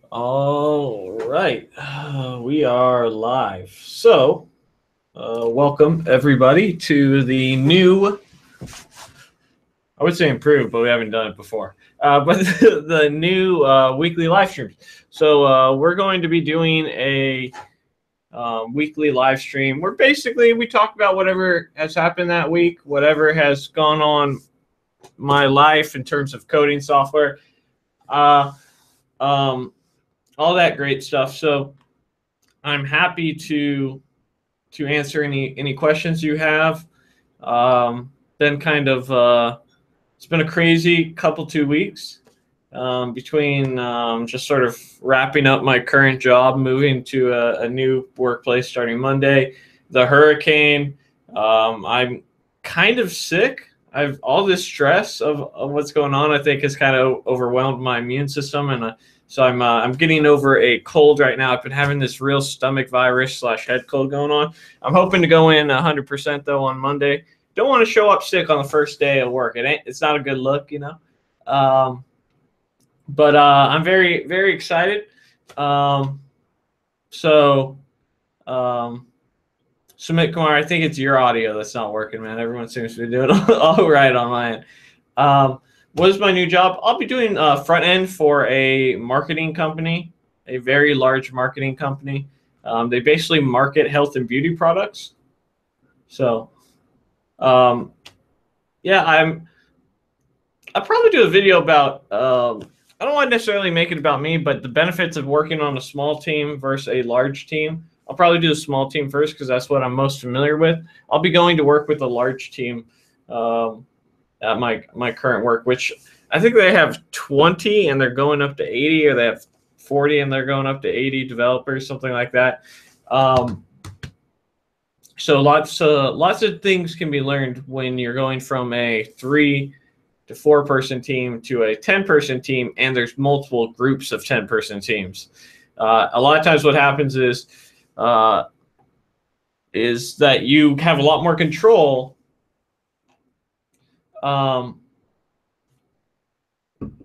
All right, we are live. So, welcome everybody to the new, I would say improved, but we haven't done it before, but the new weekly live streams. So we're going to be doing a weekly live stream where basically we talk about whatever has happened that week, whatever has gone on my life in terms of coding software. All that great stuff. So I'm happy to answer any questions you have. Been kind of it's been a crazy couple 2 weeks between just sort of wrapping up my current job, moving to a new workplace starting Monday, the hurricane. I'm kind of sick. I've all this stress of what's going on, I think, has kind of overwhelmed my immune system, and so I'm getting over a cold right now. I've been having this real stomach virus / head cold going on. I'm hoping to go in 100% though on Monday. Don't want to show up sick on the first day of work. It's not a good look, you know. But I'm very, very excited. Sumit Kumar, I think it's your audio that's not working, man. Everyone seems to be doing all right on my end. What is my new job? I'll be doing front end for a marketing company, a very large marketing company. They basically market health and beauty products. So, yeah, I'll probably do a video about. I don't want to necessarily make it about me, but the benefits of working on a small team versus a large team. I'll probably do a small team first because that's what I'm most familiar with. I'll be going to work with a large team at my current work, which I think they have 20 and they're going up to 80, or they have 40 and they're going up to 80 developers, something like that. So lots of things can be learned when you're going from a 3 to 4 person team to a 10-person team, and there's multiple groups of 10-person teams. A lot of times what happens is that you have a lot more control.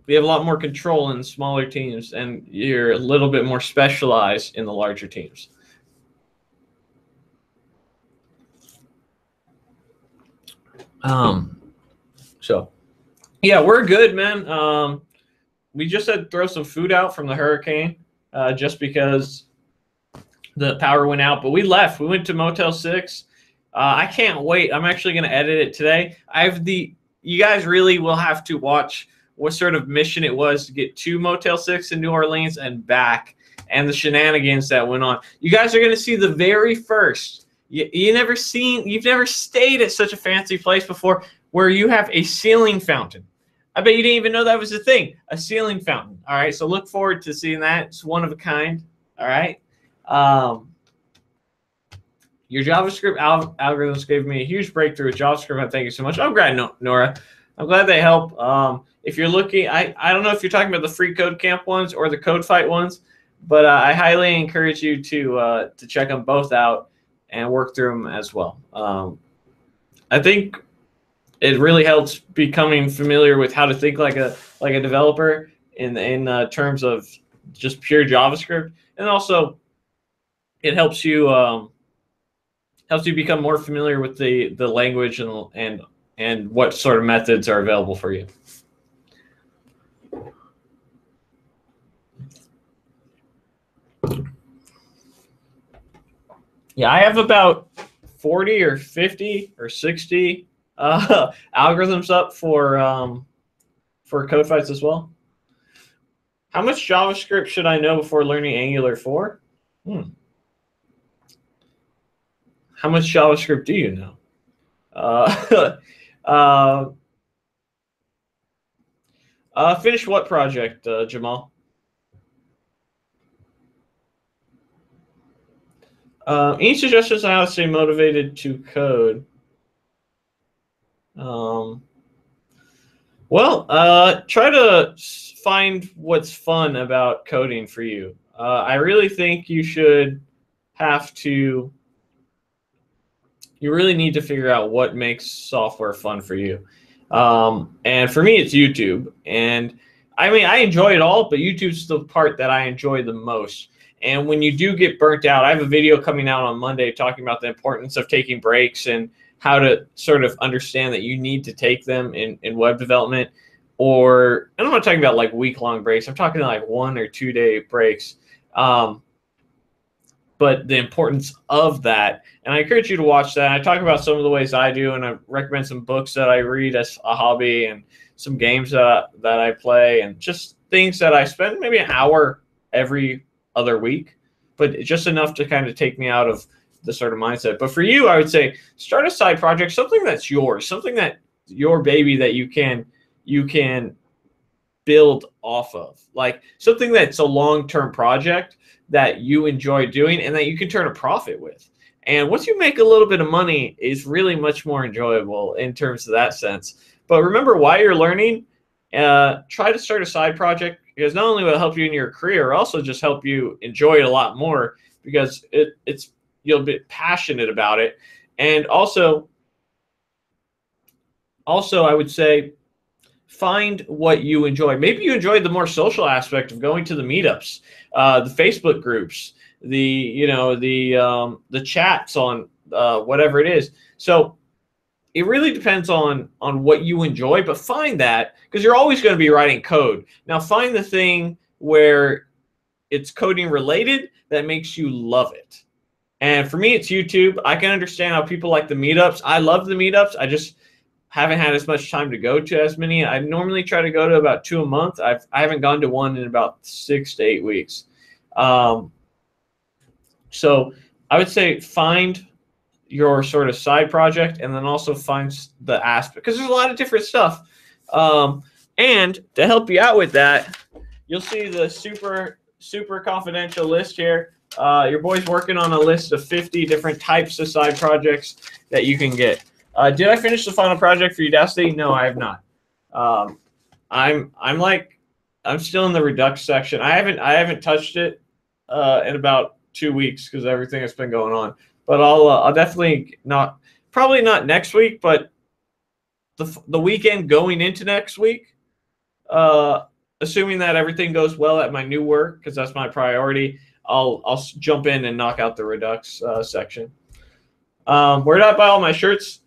We have a lot more control in smaller teams, and you're a little bit more specialized in the larger teams. So yeah, we're good, man. We just had to throw some food out from the hurricane just because the power went out, but we left. We went to Motel 6. I can't wait. I'm actually going to edit it today. You guys really will have to watch what sort of mission it was to get to Motel 6 in New Orleans and back, and the shenanigans that went on. You guys are going to see the very first. You've never stayed at such a fancy place before where you have a ceiling fountain. I bet you didn't even know that was a thing, a ceiling fountain. All right, so look forward to seeing that. It's one of a kind. All right. Your JavaScript algorithms gave me a huge breakthrough with JavaScript. Thank you so much. I'm glad, Nora. I'm glad they help. If you're looking, I don't know if you're talking about the free code camp ones or the code fight ones, but I highly encourage you to check them both out and work through them as well. I think it really helps becoming familiar with how to think like a developer in terms of just pure JavaScript, and also it helps you become more familiar with the language and what sort of methods are available for you. Yeah, I have about 40 or 50 or 60 algorithms up for code fights as well. How much JavaScript should I know before learning Angular 4? How much JavaScript do you know? Finish what project, Jamal? Any suggestions on how to stay motivated to code? Well, try to find what's fun about coding for you. I really think you really need to figure out what makes software fun for you. And for me, it's YouTube. And I mean, I enjoy it all, but YouTube's the part that I enjoy the most. And when you do get burnt out, I have a video coming out on Monday talking about the importance of taking breaks and how to sort of understand that you need to take them in web development. Or, and I'm not talking about like week-long breaks. I'm talking like 1 or 2 day breaks. But the importance of that. And I encourage you to watch that. I talk about some of the ways I do, and I recommend some books that I read as a hobby and some games that I play, and just things that I spend maybe an hour every other week, but just enough to kind of take me out of the sort of mindset. But for you, I would say start a side project, something that's yours, something that your baby that you can build off of, like something that's a long-term project that you enjoy doing and that you can turn a profit with. And once you make a little bit of money, is really much more enjoyable in terms of that sense. But remember, while you're learning, try to start a side project, because not only will it help you in your career, it'll also just help you enjoy it a lot more, because you'll be passionate about it. And also I would say find what you enjoy. Maybe you enjoy the more social aspect of going to the meetups, the Facebook groups, the chats on whatever it is. So it really depends on what you enjoy, but find that, because you're always going to be writing code. Now find the thing where it's coding related that makes you love it. And for me, it's YouTube. I can understand how people like the meetups. I love the meetups. I just haven't had as much time to go to as many. I normally try to go to about 2 a month. I haven't gone to one in about 6 to 8 weeks. So I would say find your sort of side project, and then also find the aspect, because there's a lot of different stuff. And to help you out with that, you'll see the super confidential list here. Your boy's working on a list of 50 different types of side projects that you can get. Did I finish the final project for Udacity? No, I have not. I'm still in the Redux section. I haven't touched it in about 2 weeks because everything that's been going on. But I'll definitely probably not next week, but the weekend going into next week, assuming that everything goes well at my new work, because that's my priority, I'll jump in and knock out the Redux section. Where did I buy all my shirts?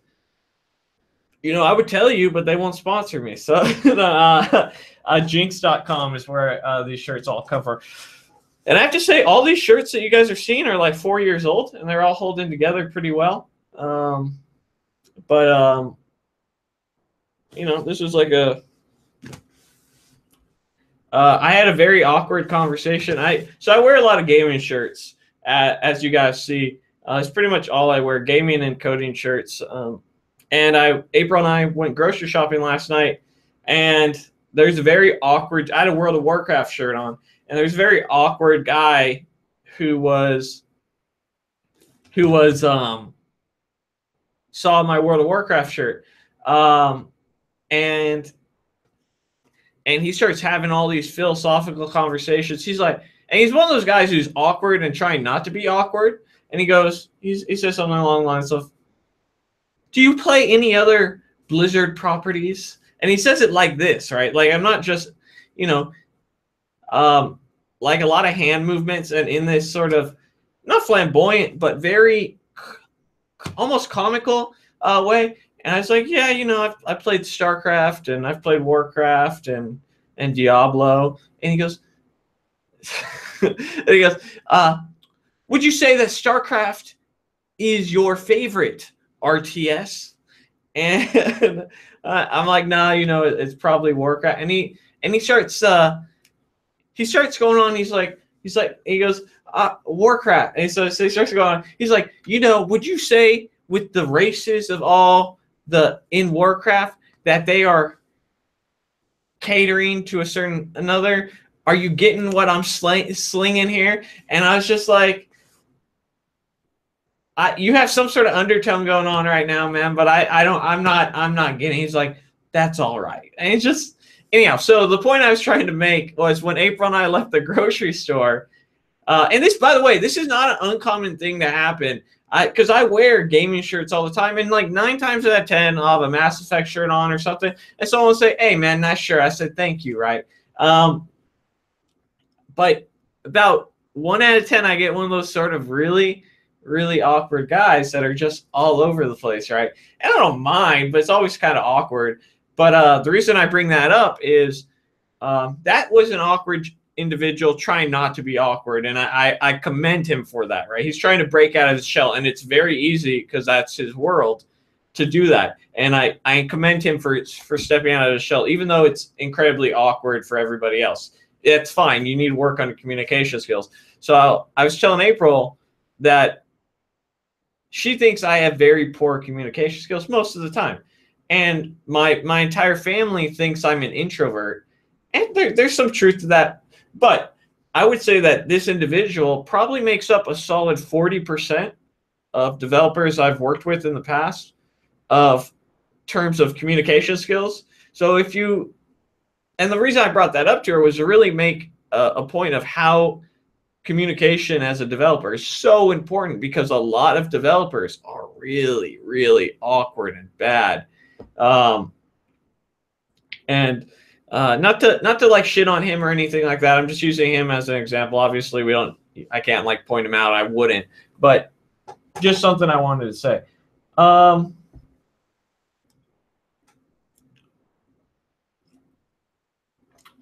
I would tell you, but they won't sponsor me. So jinx.com is where these shirts all come from. And I have to say, all these shirts that you guys are seeing are like 4 years old, and they're all holding together pretty well. This was like I had a very awkward conversation. So I wear a lot of gaming shirts, as you guys see. It's pretty much all I wear, gaming and coding shirts. And April and I went grocery shopping last night, and there's a very awkward, I had a World of Warcraft shirt on, and there's a very awkward guy who saw my World of Warcraft shirt. And he starts having all these philosophical conversations. He's one of those guys who's awkward and trying not to be awkward. And he says something along the lines of, "Do you play any other Blizzard properties?" And he says it like this, right? Like, I'm not just, like a lot of hand movements, and in this sort of not flamboyant, but very almost comical way. And I was like, yeah, I played StarCraft, and I've played Warcraft and Diablo. And he goes, would you say that StarCraft is your favorite RTS? And I'm like, nah, it's probably Warcraft. And he starts going on. He goes, Warcraft. And so he starts going on. He's like, would you say with the races of all in Warcraft that they are catering to a certain another? Are you getting what I'm slinging here? And I was just like, you have some sort of undertone going on right now, man, but I'm not getting. He's like, that's all right. And it's just, anyhow, so the point I was trying to make was when April and I left the grocery store, and this, by the way, this is not an uncommon thing to happen, because I wear gaming shirts all the time, and like 9 times out of 10, I'll have a Mass Effect shirt on or something, and someone will say, "Hey, man, nice shirt." I said, "Thank you," right? But about 1 out of 10, I get one of those sort of really, really awkward guys that are just all over the place, right? And I don't mind, but it's always kind of awkward. But the reason I bring that up is that was an awkward individual trying not to be awkward, and I commend him for that, right? He's trying to break out of his shell, and it's very easy because that's his world to do that. And I commend him for stepping out of his shell, even though it's incredibly awkward for everybody else. It's fine. You need to work on your communication skills. So I was telling April that she thinks I have very poor communication skills most of the time. And my entire family thinks I'm an introvert. And there's some truth to that. But I would say that this individual probably makes up a solid 40% of developers I've worked with in the past of terms of communication skills. So if you, and the reason I brought that up to her was to really make a point of how communication as a developer is so important, because a lot of developers are really, really awkward and bad. Not to like shit on him or anything like that. I'm just using him as an example. Obviously, I can't like point him out. I wouldn't, but just something I wanted to say.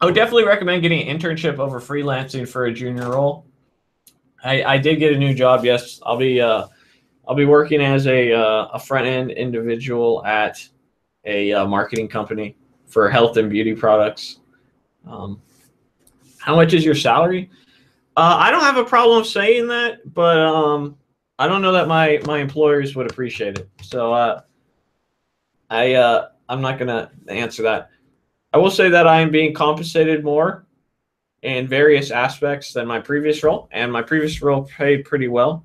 I would definitely recommend getting an internship over freelancing for a junior role. I did get a new job. Yes, I'll be working as a front end individual at a marketing company for health and beauty products. How much is your salary? I don't have a problem saying that, but I don't know that my employers would appreciate it. So I'm not gonna answer that. I will say that I am being compensated more in various aspects than my previous role, and my previous role paid pretty well.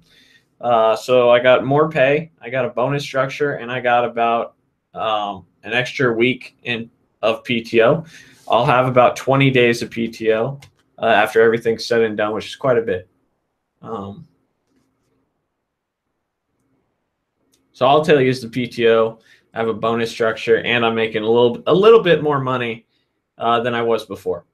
So I got more pay, I got a bonus structure, and I got about an extra week of PTO. I'll have about 20 days of PTO after everything's said and done, which is quite a bit. So I'll tell you is the PTO. I have a bonus structure, and I'm making a little bit more money than I was before.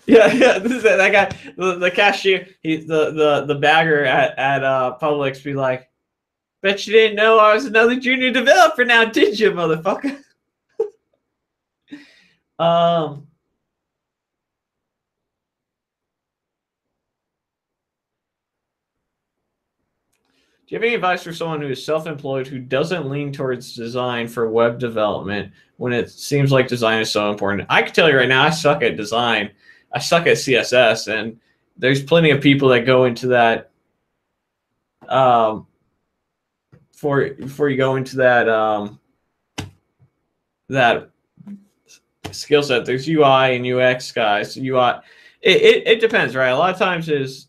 Yeah. This is that guy, the cashier. He's the bagger at Publix. Be like, bet you didn't know I was another junior developer now, did you, motherfucker? Do you have any advice for someone who is self-employed who doesn't lean towards design for web development when it seems like design is so important? I can tell you right now, I suck at design. I suck at CSS, and there's plenty of people that go into that. Before you go into that that skill set, there's UI and UX guys. UI, it depends, right? A lot of times is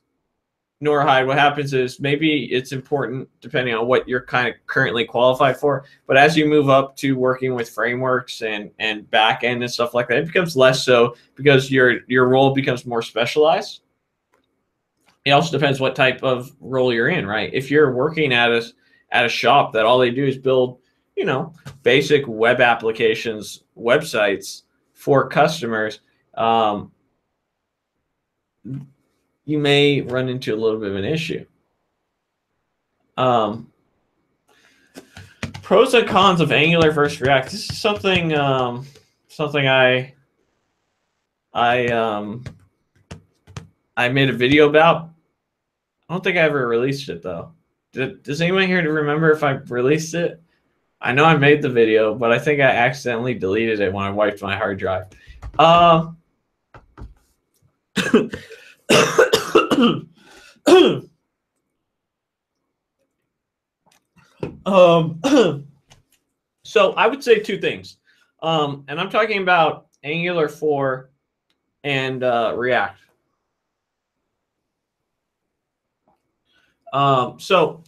Norhide, what happens is maybe it's important depending on what you're kind of currently qualified for. But as you move up to working with frameworks and back end and stuff like that, it becomes less so because your role becomes more specialized. It also depends what type of role you're in, right? If you're working at a shop that all they do is build, basic web applications, websites for customers, you may run into a little bit of an issue. Pros and cons of Angular versus React. This is something I made a video about. I don't think I ever released it though. Does anyone here remember if I released it? I know I made the video, but I think I accidentally deleted it when I wiped my hard drive. So I would say two things, and I'm talking about Angular 4 and React. So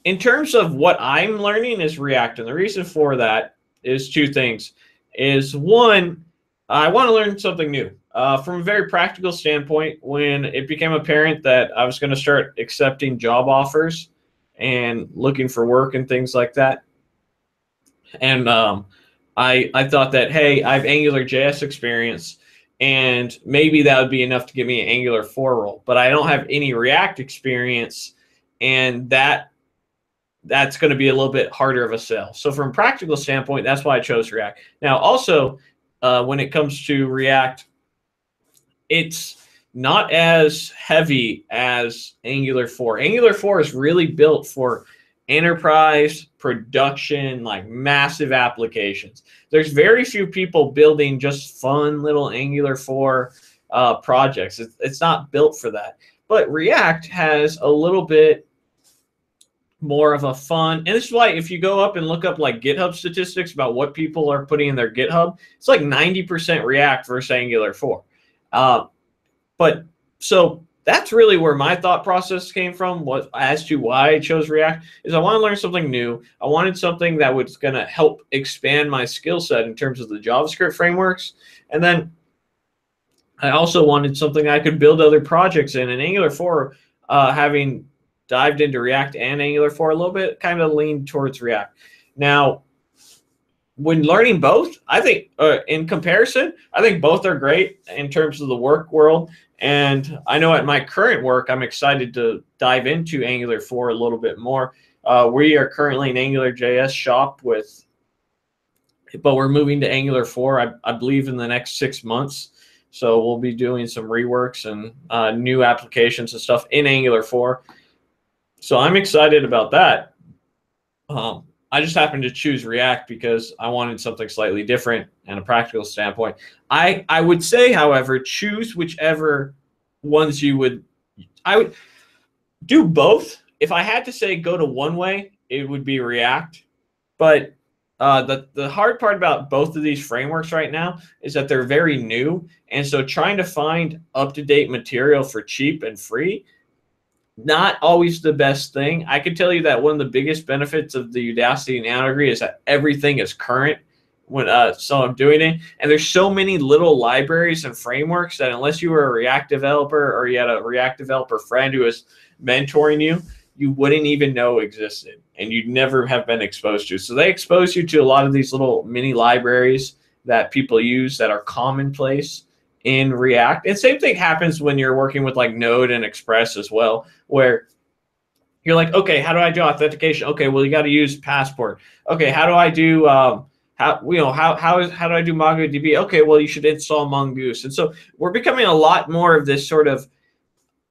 in terms of what I'm learning is React, and the reason for that is two things. Is one, I want to learn something new. From a very practical standpoint, when it became apparent that I was going to start accepting job offers and looking for work and things like that, And I thought that, hey, I have AngularJS experience, and maybe that would be enough to give me an Angular 4 role. But I don't have any React experience, and that's going to be a little bit harder of a sell. So from a practical standpoint, that's why I chose React. Now, also, when it comes to React, it's not as heavy as Angular 4. Angular 4 is really built for enterprise production, like massive applications. There's very few people building just fun little Angular 4 projects. It's not built for that. But React has a little bit more of a fun, and this is why if you go up and look up like GitHub statistics about what people are putting in their GitHub, it's like 90% React versus Angular 4. But so that's really where my thought process came from, was as to why I chose React, is I want to learn something new. I wanted something that was going to help expand my skill set in terms of the JavaScript frameworks. And then I also wanted something I could build other projects in. And Angular 4, having dived into React and Angular 4 a little bit, kind of leaned towards React. Now, when learning both, I think in comparison, I think both are great in terms of the work world. And I know at my current work, I'm excited to dive into Angular 4 a little bit more. We are currently an AngularJS shop but we're moving to Angular 4, I believe, in the next 6 months. So we'll be doing some reworks and new applications and stuff in Angular 4. So I'm excited about that. I just happened to choose React because I wanted something slightly different and a practical standpoint. I would say, however, choose whichever ones you would. I would do both. If I had to say go to one way, it would be React. But the hard part about both of these frameworks right now is that they're very new. And so trying to find up-to-date material for cheap and free, not always the best thing. I can tell you that one of the biggest benefits of the Udacity Now degree is that everything is current when so I'm doing it. And there's so many little libraries and frameworks that unless you were a React developer or you had a React developer friend who was mentoring you, you wouldn't even know existed and you'd never have been exposed to. So they expose you to a lot of these little mini libraries that people use that are commonplace in React. And same thing happens when you're working with like Node and Express as well, where you're like, okay, how do I do authentication? Okay, well, you got to use Passport. Okay, how do I do how do I do MongoDB? Okay, well, you should install Mongoose. And so we're becoming a lot more of this sort of,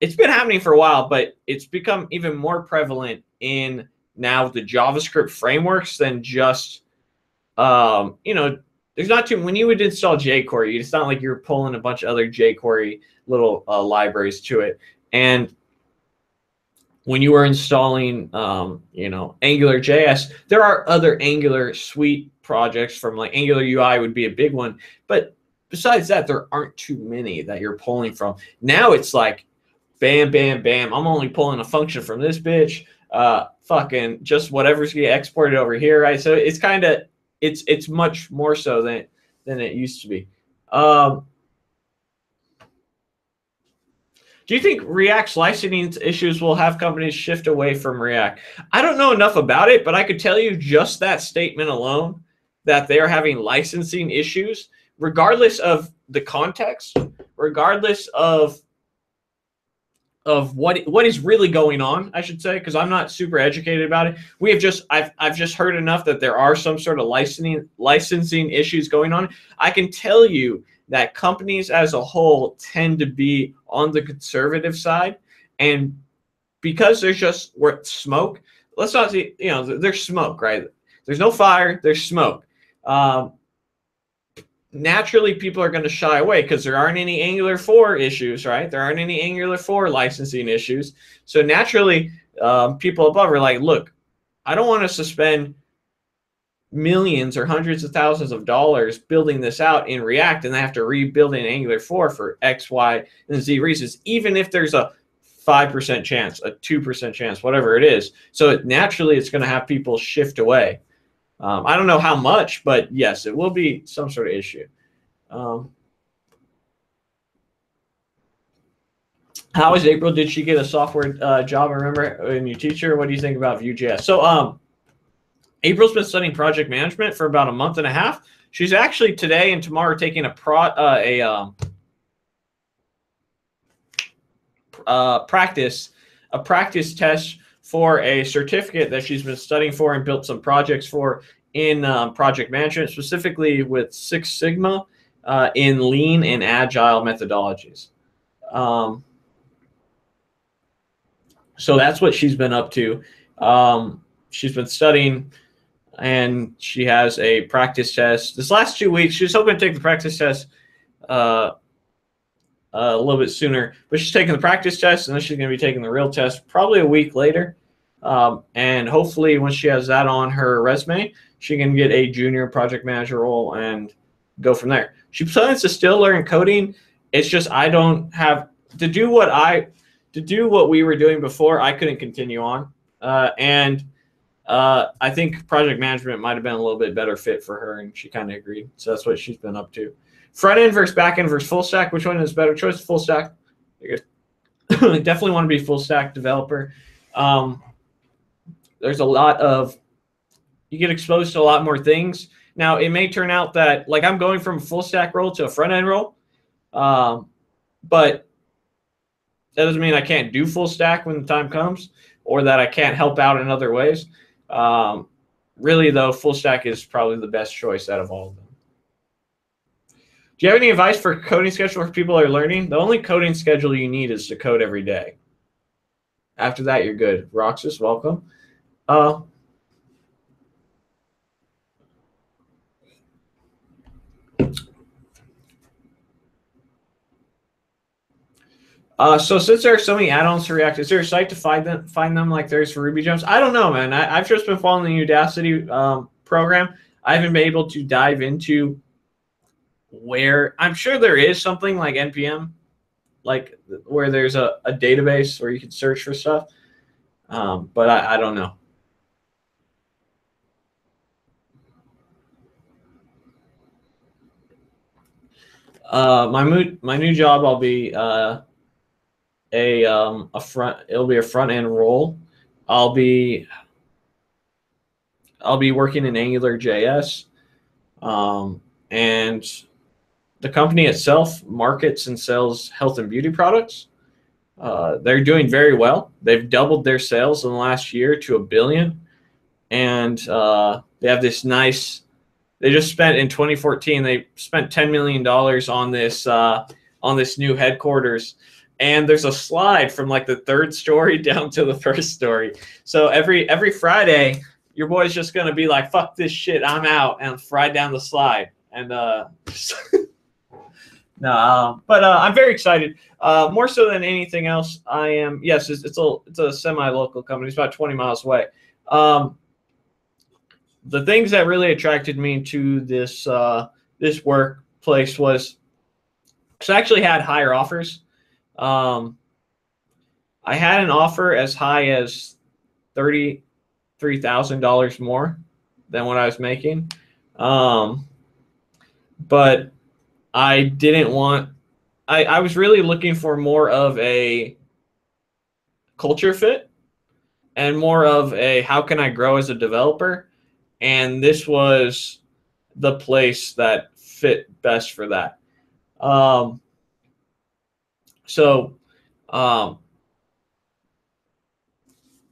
it's been happening for a while, but it's become even more prevalent in now the JavaScript frameworks than just there's not too, when you would install jQuery, it's not like you're pulling a bunch of other jQuery little libraries to it. And when you are installing, AngularJS, there are other Angular suite projects from like Angular UI would be a big one. But besides that, there aren't too many that you're pulling from. Now it's like, bam, bam, bam. I'm only pulling a function from this bitch. Fucking just whatever's getting exported over here, right? So it's kind of, it's much more so than it used to be. Do you think React's licensing issues will have companies shift away from React? I don't know enough about it, but I could tell you just that statement alone, that they are having licensing issues, regardless of the context, regardless of what is really going on, I should say, because I'm not super educated about it. I've just heard enough that there are some sort of licensing issues going on. I can tell you that companies as a whole tend to be on the conservative side, and because there's just smoke. Let's not see, there's smoke, right? There's no fire, there's smoke. Naturally, people are going to shy away because there aren't any Angular 4 issues, right? There aren't any Angular 4 licensing issues. So naturally, people above are like, look, I don't want to suspend millions or hundreds of thousands of dollars building this out in React and I have to rebuild in Angular 4 for X, Y, and Z reasons, even if there's a 5% chance, a 2% chance, whatever it is. So naturally, it's going to have people shift away. I don't know how much, but yes, it will be some sort of issue. How is April? Did she get a software job? I remember when you teach her. What do you think about Vue.js? So April's been studying project management for about a month and a half. She's actually today and tomorrow taking a practice test for a certificate that she's been studying for and built some projects for in project management, specifically with Six Sigma in lean and agile methodologies. So that's what she's been up to. She's been studying, and she has a practice test. This last 2 weeks, she was hoping to take the practice test a little bit sooner, but she's taking the practice test, and then she's going to be taking the real test probably a week later. And hopefully once she has that on her resume, she can get a junior project manager role and go from there. She plans to still learn coding. It's just I don't have to do what we were doing before. I couldn't continue on. And I think project management might have been a little bit better fit for her, and she kind of agreed. So that's what she's been up to. Front end versus back end versus full stack. Which one is better choice? Full stack. Definitely want to be full stack developer. There's a lot of, you get exposed to a lot more things. Now it may turn out that like I'm going from a full stack role to a front end role, but that doesn't mean I can't do full stack when the time comes, or that I can't help out in other ways. Really though, full stack is probably the best choice out of all of them. Do you have any advice for coding schedule for people who are learning? The only coding schedule you need is to code every day. After that, you're good. Roxas, welcome. So since there are so many add-ons to React, is there a site to find them like there is for Ruby Gems? I don't know, man. I've just been following the Udacity program. I haven't been able to dive into where. I'm sure there is something like NPM, like where there's a database where you can search for stuff, but I don't know. My new job, I'll be it'll be a front end role. I'll be working in AngularJS, and the company itself markets and sells health and beauty products. They're doing very well. They've doubled their sales in the last year to $1 billion, and they have this nice. They just spent in 2014. They spent $10 million on this new headquarters. And there's a slide from like the 3rd story down to the 1st story. So every Friday, your boy's just gonna be like, "Fuck this shit, I'm out," and fly down the slide. And no, but I'm very excited. More so than anything else, I am. Yes, it's a semi-local company. It's about 20 miles away. The things that really attracted me to this this workplace was I actually had higher offers. I had an offer as high as $33,000 more than what I was making, but I didn't want. I was really looking for more of a culture fit and more of a how can I grow as a developer. And this was the place that fit best for that.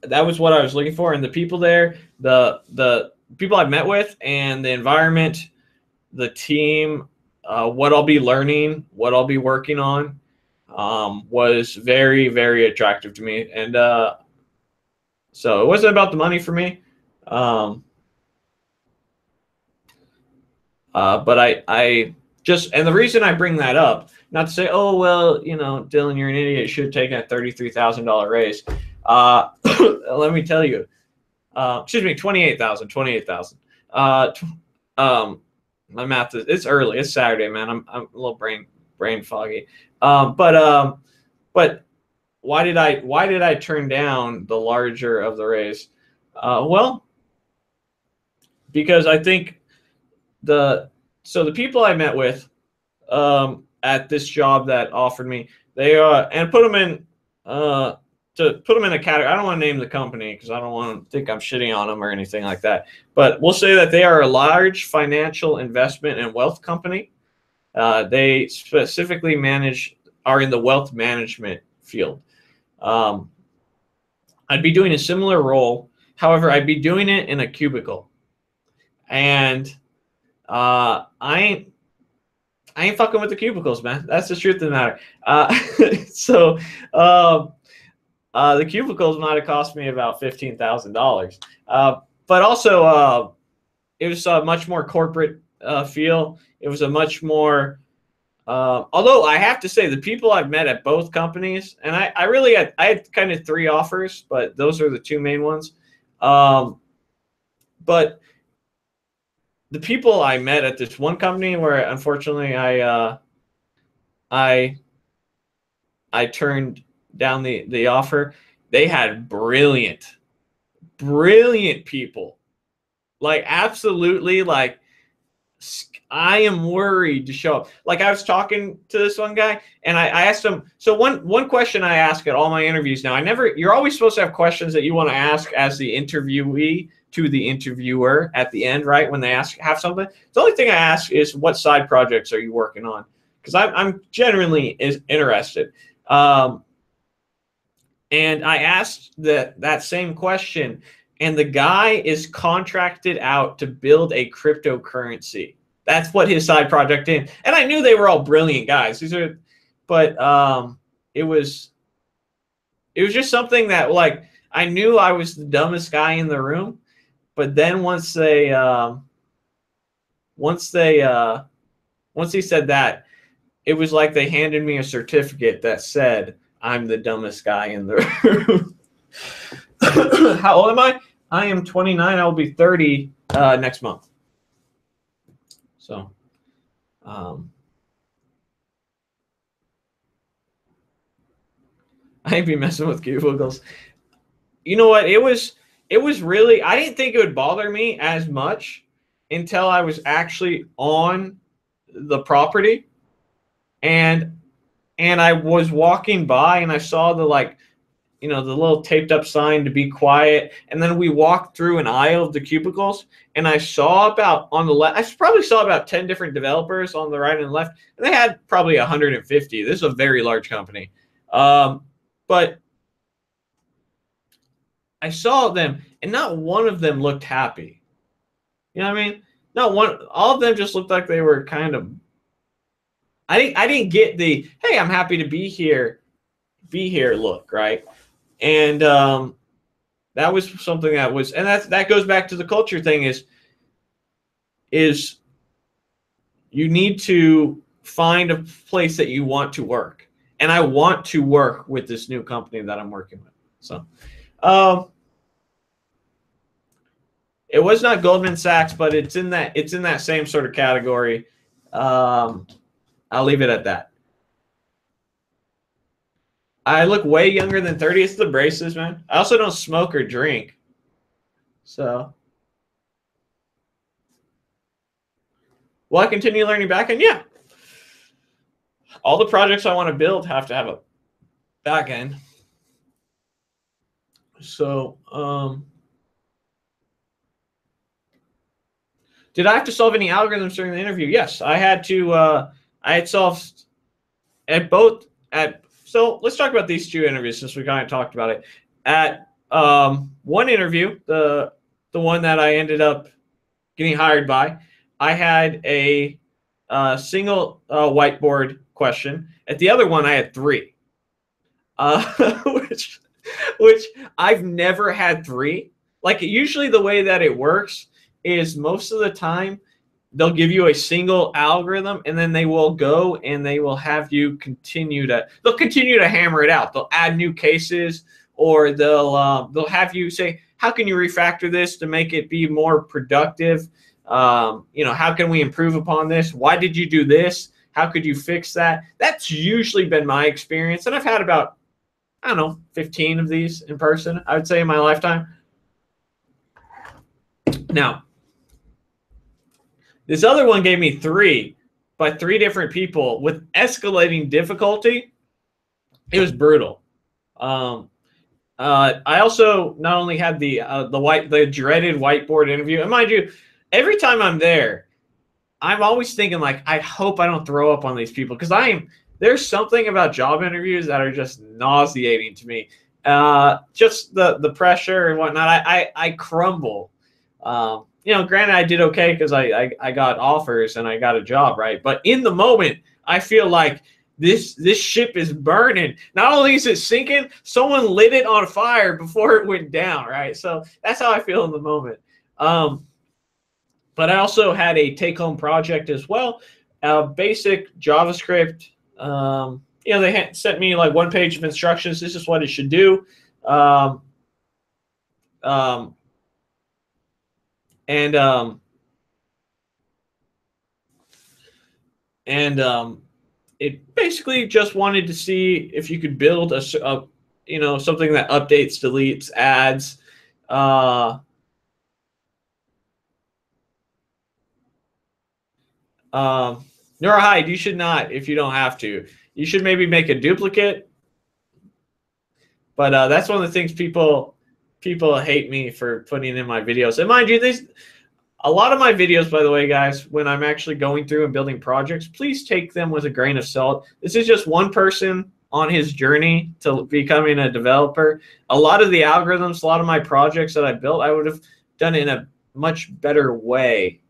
That was what I was looking for. And the people there, the people I've met with, and the environment, the team, what I'll be learning, what I'll be working on, was very, very attractive to me. And so it wasn't about the money for me. But I just, and the reason I bring that up, not to say, oh, well, you know, Dylan, you're an idiot, you should take a $33,000 raise. Let me tell you, excuse me, 28,000. My math is, it's early, it's Saturday, man. I'm a little brain foggy. But why did I turn down the larger of the raise? Well, because I think the people I met with at this job that offered me, they and put them in to put them in a category. I don't want to name the company because I don't want to think I'm shitting on them or anything like that. But we'll say that they are a large financial investment and wealth company. They specifically are in the wealth management field. I'd be doing a similar role. However, I'd be doing it in a cubicle. And I ain't fucking with the cubicles, man. That's the truth of the matter. So the cubicles might have cost me about $15,000. But also, it was a much more corporate feel. It was a much more, although I have to say, the people I've met at both companies, and I had kind of 3 offers, but those are the 2 main ones. But the people I met at this one company where unfortunately I turned down the offer, they had brilliant people. Like, absolutely, like, I am worried to show up. Like, I was talking to this one guy, and I asked him. So one question I ask at all my interviews now, you're always supposed to have questions that you want to ask as the interviewee to the interviewer at the end, right? When they have something. The only thing I ask is, what side projects are you working on? Because I'm genuinely interested. And I asked that same question, and the guy is contracted out to build a cryptocurrency. That's what his side project is. And I knew they were all brilliant guys. But it was just something that, like, I knew I was the dumbest guy in the room. But then once he said that, it was like they handed me a certificate that said I'm the dumbest guy in the room. How old am I? I am 29. I will be 30 next month. So, I ain't be messing with cubicles. You know what? It was really, I didn't think it would bother me as much until I was actually on the property, and I was walking by and I saw the, like, the little taped up sign to be quiet. And then we walked through an aisle of the cubicles, and I saw on the left, I probably saw about 10 different developers on the right and left, and they had probably 150. This is a very large company. But I saw them, and not one of them looked happy. You know what I mean? Not one. All of them just looked like they were kind of. I didn't get the, hey, I'm happy to be here look, right? And that was something that was, and that goes back to the culture thing, is you need to find a place that you want to work. And I want to work with this new company that I'm working with. So, it was not Goldman Sachs, but it's in that same sort of category. I'll leave it at that. I look way younger than 30. It's the braces, man. I also don't smoke or drink. So, will I continue learning backend? Yeah. All the projects I want to build have to have a backend. So, did I have to solve any algorithms during the interview? Yes, I had to. I had solved So let's talk about these 2 interviews since we kind of talked about it. At one interview, the one that I ended up getting hired by, I had a single whiteboard question. At the other one, I had 3, which I've never had 3. Like, usually the way that it works is most of the time they'll give you a single algorithm, and then they will go and they will have you continue to hammer it out. They'll add new cases, or they'll have you say, how can you refactor this to make it be more productive? How can we improve upon this? Why did you do this? How could you fix that? That's usually been my experience. And I've had about, 15 of these in person, I would say, in my lifetime. Now, this other one gave me 3 by 3 different people with escalating difficulty. It was brutal. I also not only had the dreaded whiteboard interview, and mind you, every time I'm there, I'm always thinking like, I hope I don't throw up on these people, because there's something about job interviews that are just nauseating to me. Just the pressure and whatnot. I crumble. Granted, I did okay because I got offers and I got a job, right? But in the moment, I feel like this ship is burning. Not only is it sinking, someone lit it on fire before it went down, right? So that's how I feel in the moment. But I also had a take-home project as well, basic JavaScript. They sent me like one page of instructions. This is what it should do. It basically just wanted to see if you could build something that updates, deletes, adds. Neurohide, you should not if you don't have to. You should maybe make a duplicate. But that's one of the things people hate me for putting in my videos. And mind you, a lot of my videos, by the way, guys, when I'm actually going through and building projects, please take them with a grain of salt. This is just one person on his journey to becoming a developer. A lot of the algorithms, a lot of my projects that I built, I would have done in a much better way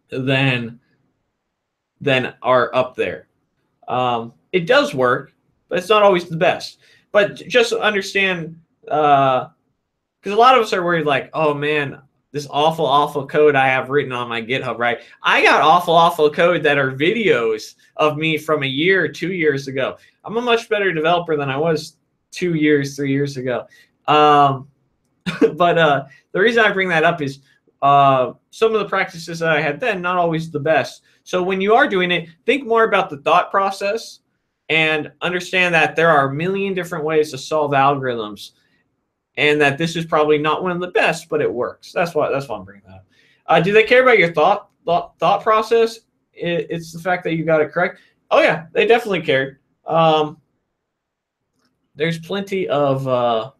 than are up there. It does work, but it's not always the best. But just understand, because a lot of us are worried like, oh man, this awful code I have written on my GitHub, right? I got awful code that are videos of me from a year or 2 years ago. I'm a much better developer than I was 2 years, 3 years ago. But the reason I bring that up is some of the practices that I had then, not always the best. So when you are doing it, think more about the thought process and understand that there are a million different ways to solve algorithms, and that this is probably not one of the best, but it works. That's why I'm bringing that up. Do they care about your thought process? It's the fact that you got it correct. Oh yeah, they definitely cared. There's plenty of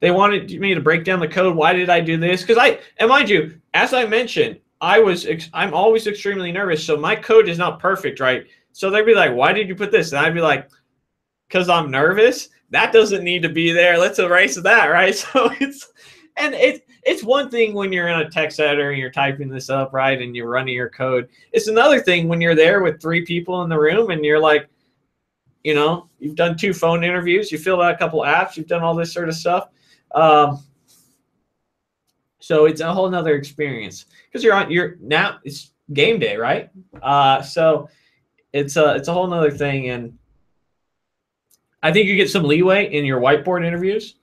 they wanted me to break down the code. Why did I do this? Because and mind you, as I mentioned, I'm always extremely nervous, so my code is not perfect, right? So they'd be like, why did you put this? And I'd be like, because I'm nervous. That doesn't need to be there. Let's erase that, right? So it's one thing when you're in a text editor and you're typing this up, right, and you're running your code. It's another thing when you're there with 3 people in the room and you're like, you've done 2 phone interviews, you filled out a couple apps, you've done all this sort of stuff. So it's a whole nother experience because now it's game day, right? So it's a whole nother thing, and I think you get some leeway in your whiteboard interviews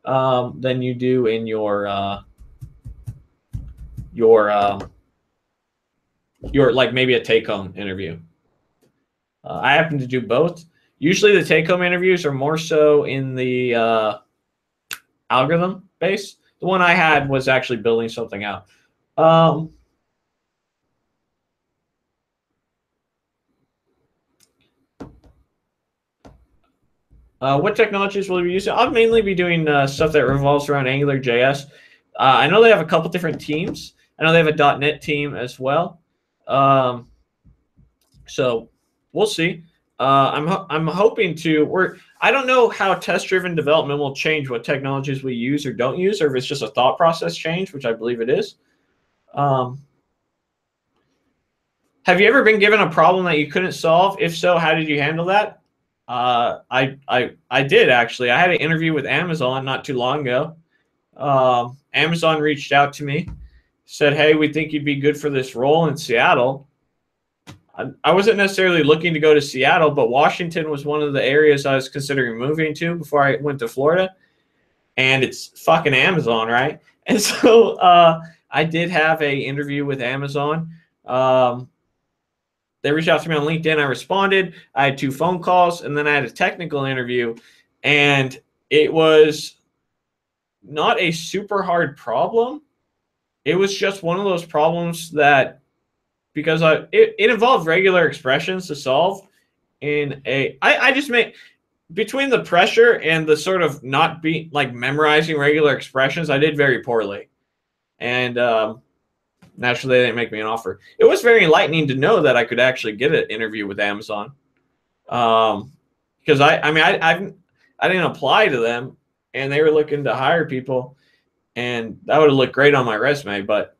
than you do in your like maybe a take-home interview. I happen to do both. Usually the take-home interviews are more so in the algorithm base. The one I had was actually building something out. What technologies will you be using? I'll mainly be doing stuff that revolves around AngularJS. I know they have a couple different teams. I know they have a .NET team as well. So we'll see. I'm hoping to. I don't know how test-driven development will change what technologies we use or don't use, or if it's just a thought process change, which I believe it is. Have you ever been given a problem that you couldn't solve? If so, how did you handle that? I did actually. I had an interview with Amazon not too long ago. Amazon reached out to me, said, "Hey, we think you'd be good for this role in Seattle." I wasn't necessarily looking to go to Seattle, but Washington was one of the areas I was considering moving to before I went to Florida. And it's fucking Amazon, right? And so I did have an interview with Amazon. They reached out to me on LinkedIn. I responded. I had 2 phone calls, and then I had a technical interview. And it was not a super hard problem. It was just one of those problems that, because it involved regular expressions to solve in a, I just made, between the pressure and the sort of not being like memorizing regular expressions, I did very poorly. And naturally, they didn't make me an offer. It was very enlightening to know that I could actually get an interview with Amazon. Because I didn't apply to them, and they were looking to hire people, and that would have looked great on my resume. But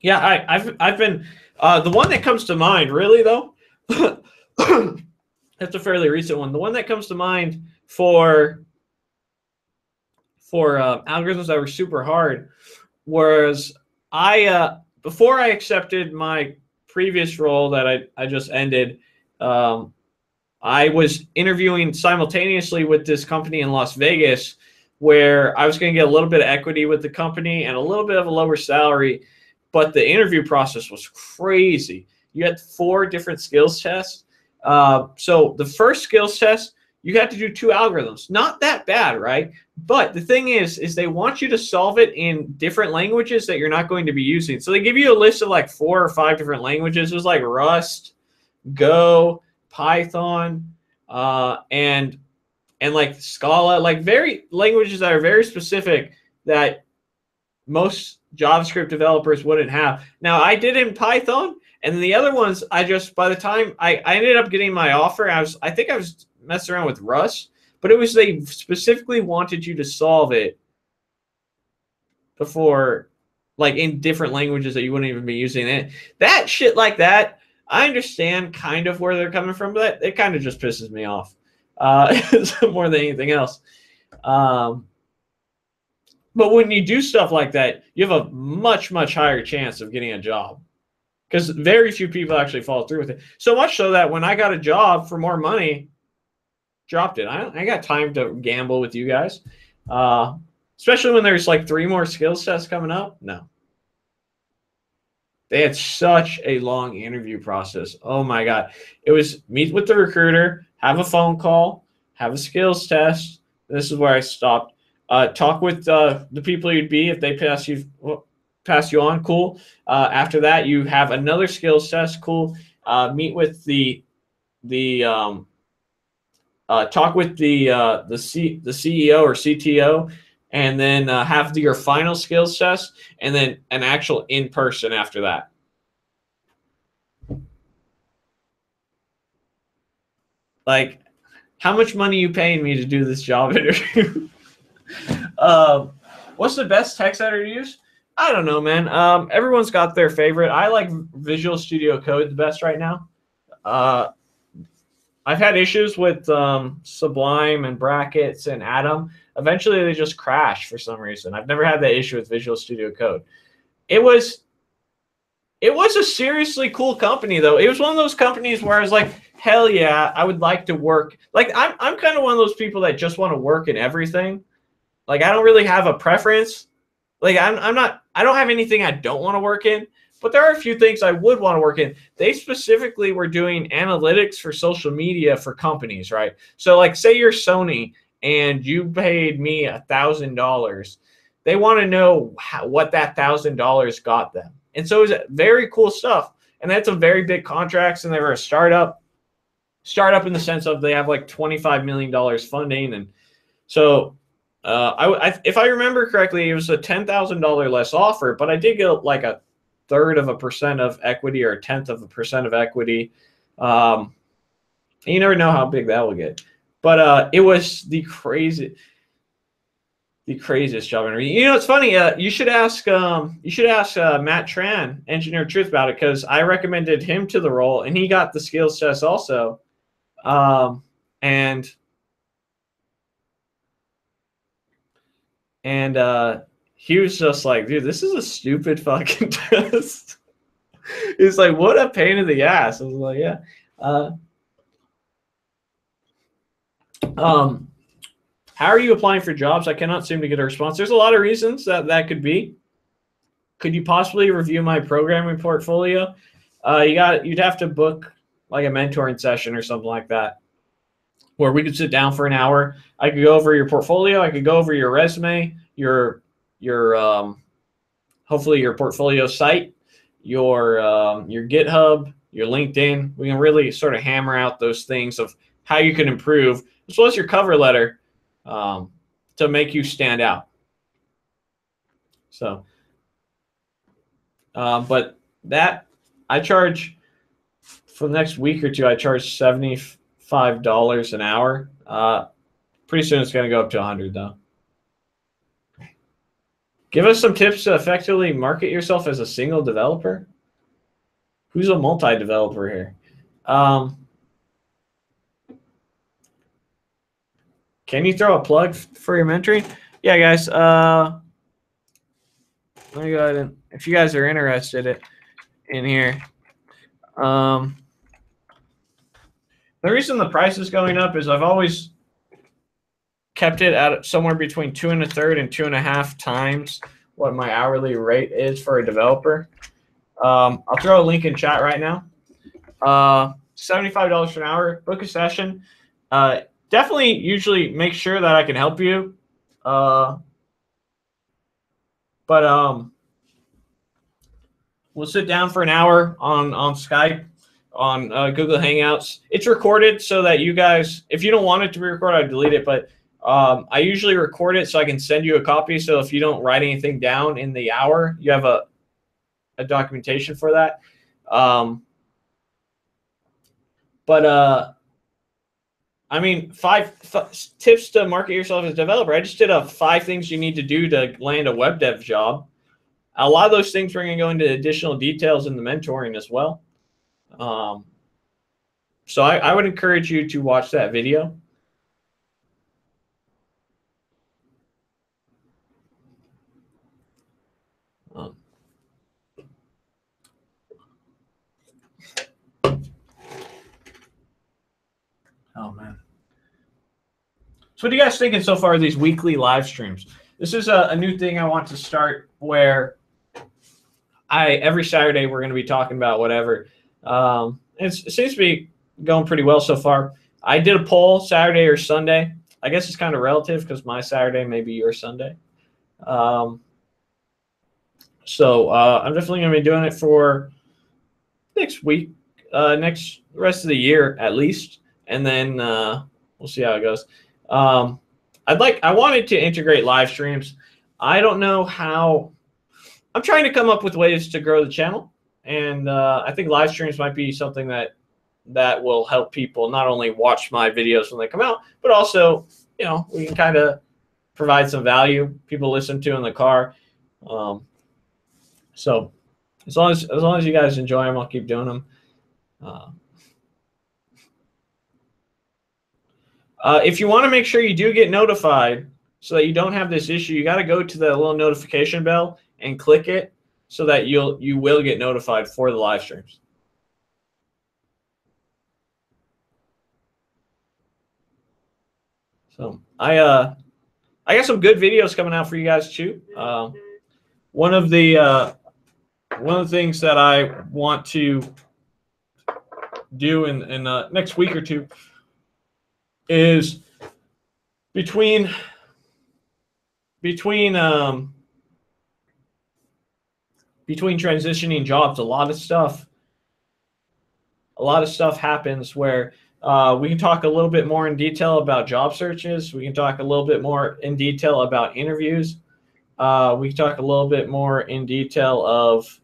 yeah, I've been the one that comes to mind really though. That's a fairly recent one. The one that comes to mind for algorithms that were super hard was before I accepted my previous role that I just ended. I was interviewing simultaneously with this company in Las Vegas where I was going to get a little bit of equity with the company and a little bit of a lower salary, but the interview process was crazy. You had 4 different skills tests. So the first skills test, you had to do 2 algorithms. Not that bad, right? But the thing is they want you to solve it in different languages that you're not going to be using. So they give you a list of like 4 or 5 different languages. It was like Rust, Go, Python, and like Scala, like very languages that are very specific that most JavaScript developers wouldn't have. Now I did in Python, and the other ones by the time I ended up getting my offer, I think I was messing around with Rust, but it was they specifically wanted you to solve it before, like in different languages that you wouldn't even be using it. That shit like that, I understand kind of where they're coming from, but it kind of just pisses me off more than anything else. But when you do stuff like that, you have a much, much higher chance of getting a job because very few people actually follow through with it. So much so that when I got a job for more money, dropped it. I got time to gamble with you guys, especially when there's like 3 more skills tests coming up. No. They had such a long interview process. Oh my God. It was meet with the recruiter, have a phone call, have a skills test. This is where I stopped. Talk with the people you'd be if they pass you on. Cool. After that, you have another skills test. Cool. Meet with talk with the CEO or CTO, and then have your final skills test, and then an actual in-person after that. Like, how much money are you paying me to do this job interview? What's the best text editor to use? I don't know, man. Everyone's got their favorite. I like Visual Studio Code the best right now. I've had issues with Sublime and Brackets and Atom. Eventually, they just crash for some reason. I've never had that issue with Visual Studio Code. It was a seriously cool company, though. It was one of those companies where I was like, hell yeah, I would like to work. Like, I'm kind of one of those people that just want to work in everything. Like, I don't really have a preference. Like, I don't have anything I don't want to work in. But there are a few things I would want to work in. They specifically were doing analytics for social media for companies, right? So like say you're Sony and you paid me $1,000. They want to know what that $1,000 got them. And so it was very cool stuff. And that's a very big contracts, and they were a startup in the sense of they have like $25 million funding. And so if I remember correctly, it was a $10,000 less offer, but I did get like a 1/3% of equity or 1/10% of equity. And you never know how big that will get. But it was the craziest job interview. You know, it's funny. You should ask Matt Tran, Engineer Truth, about it, because I recommended him to the role, and he got the skills test also. And he was just like, dude, this is a stupid fucking test. He's like, what a pain in the ass. I was like, yeah. How are you applying for jobs? I cannot seem to get a response. There's a lot of reasons that could be. Could you possibly review my programming portfolio? You'd have to book like a mentoring session or something like that, where we could sit down for an hour. I could go over your portfolio. I could go over your resume, your hopefully your portfolio site, your GitHub, your LinkedIn. We can really sort of hammer out those things of how you can improve, as well as your cover letter to make you stand out. So, but that I charge for the next week or two. I charge $75 an hour. Pretty soon it's going to go up to 100 though. Give us some tips to effectively market yourself as a single developer. Who's a multi-developer here? Can you throw a plug for your mentoring? Yeah, guys. Let me go ahead and, if you guys are interested in here, the reason the price is going up is I've always kept it at somewhere between 2 1/3 and 2.5 times what my hourly rate is for a developer. I'll throw a link in chat right now. $75 an hour. Book a session. Definitely usually make sure that I can help you. But we'll sit down for an hour on Skype, on Google Hangouts. It's recorded so that you guys, if you don't want it to be recorded, I delete it. But I usually record it so I can send you a copy. So if you don't write anything down in the hour, you have a documentation for that. I mean, 5 tips to market yourself as a developer. I just did 5 things you need to do to land a web dev job. A lot of those things we're going to go into additional details in the mentoring as well. So I would encourage you to watch that video. Oh, man. So what are you guys thinking so far of these weekly live streams? This is a new thing I want to start where every Saturday we're going to be talking about whatever. It seems to be going pretty well so far. I did a poll Saturday or Sunday. I guess it's kind of relative because my Saturday may be your Sunday. So I'm definitely going to be doing it for next week, next rest of the year at least. And then we'll see how it goes. I wanted to integrate live streams. I don't know how. I'm trying to come up with ways to grow the channel, and I think live streams might be something that will help people not only watch my videos when they come out, but also, you know, we can kind of provide some value people listen to in the car. So as long as you guys enjoy them, I'll keep doing them. If you want to make sure you do get notified so that you don't have this issue, you got to go to the little notification bell and click it so that you will get notified for the live streams. So I got some good videos coming out for you guys too. One of the things that I want to do in next week or two is between transitioning jobs, a lot of stuff happens where we can talk a little bit more in detail about job searches. We can talk a little bit more in detail about interviews. We can talk a little bit more in detail of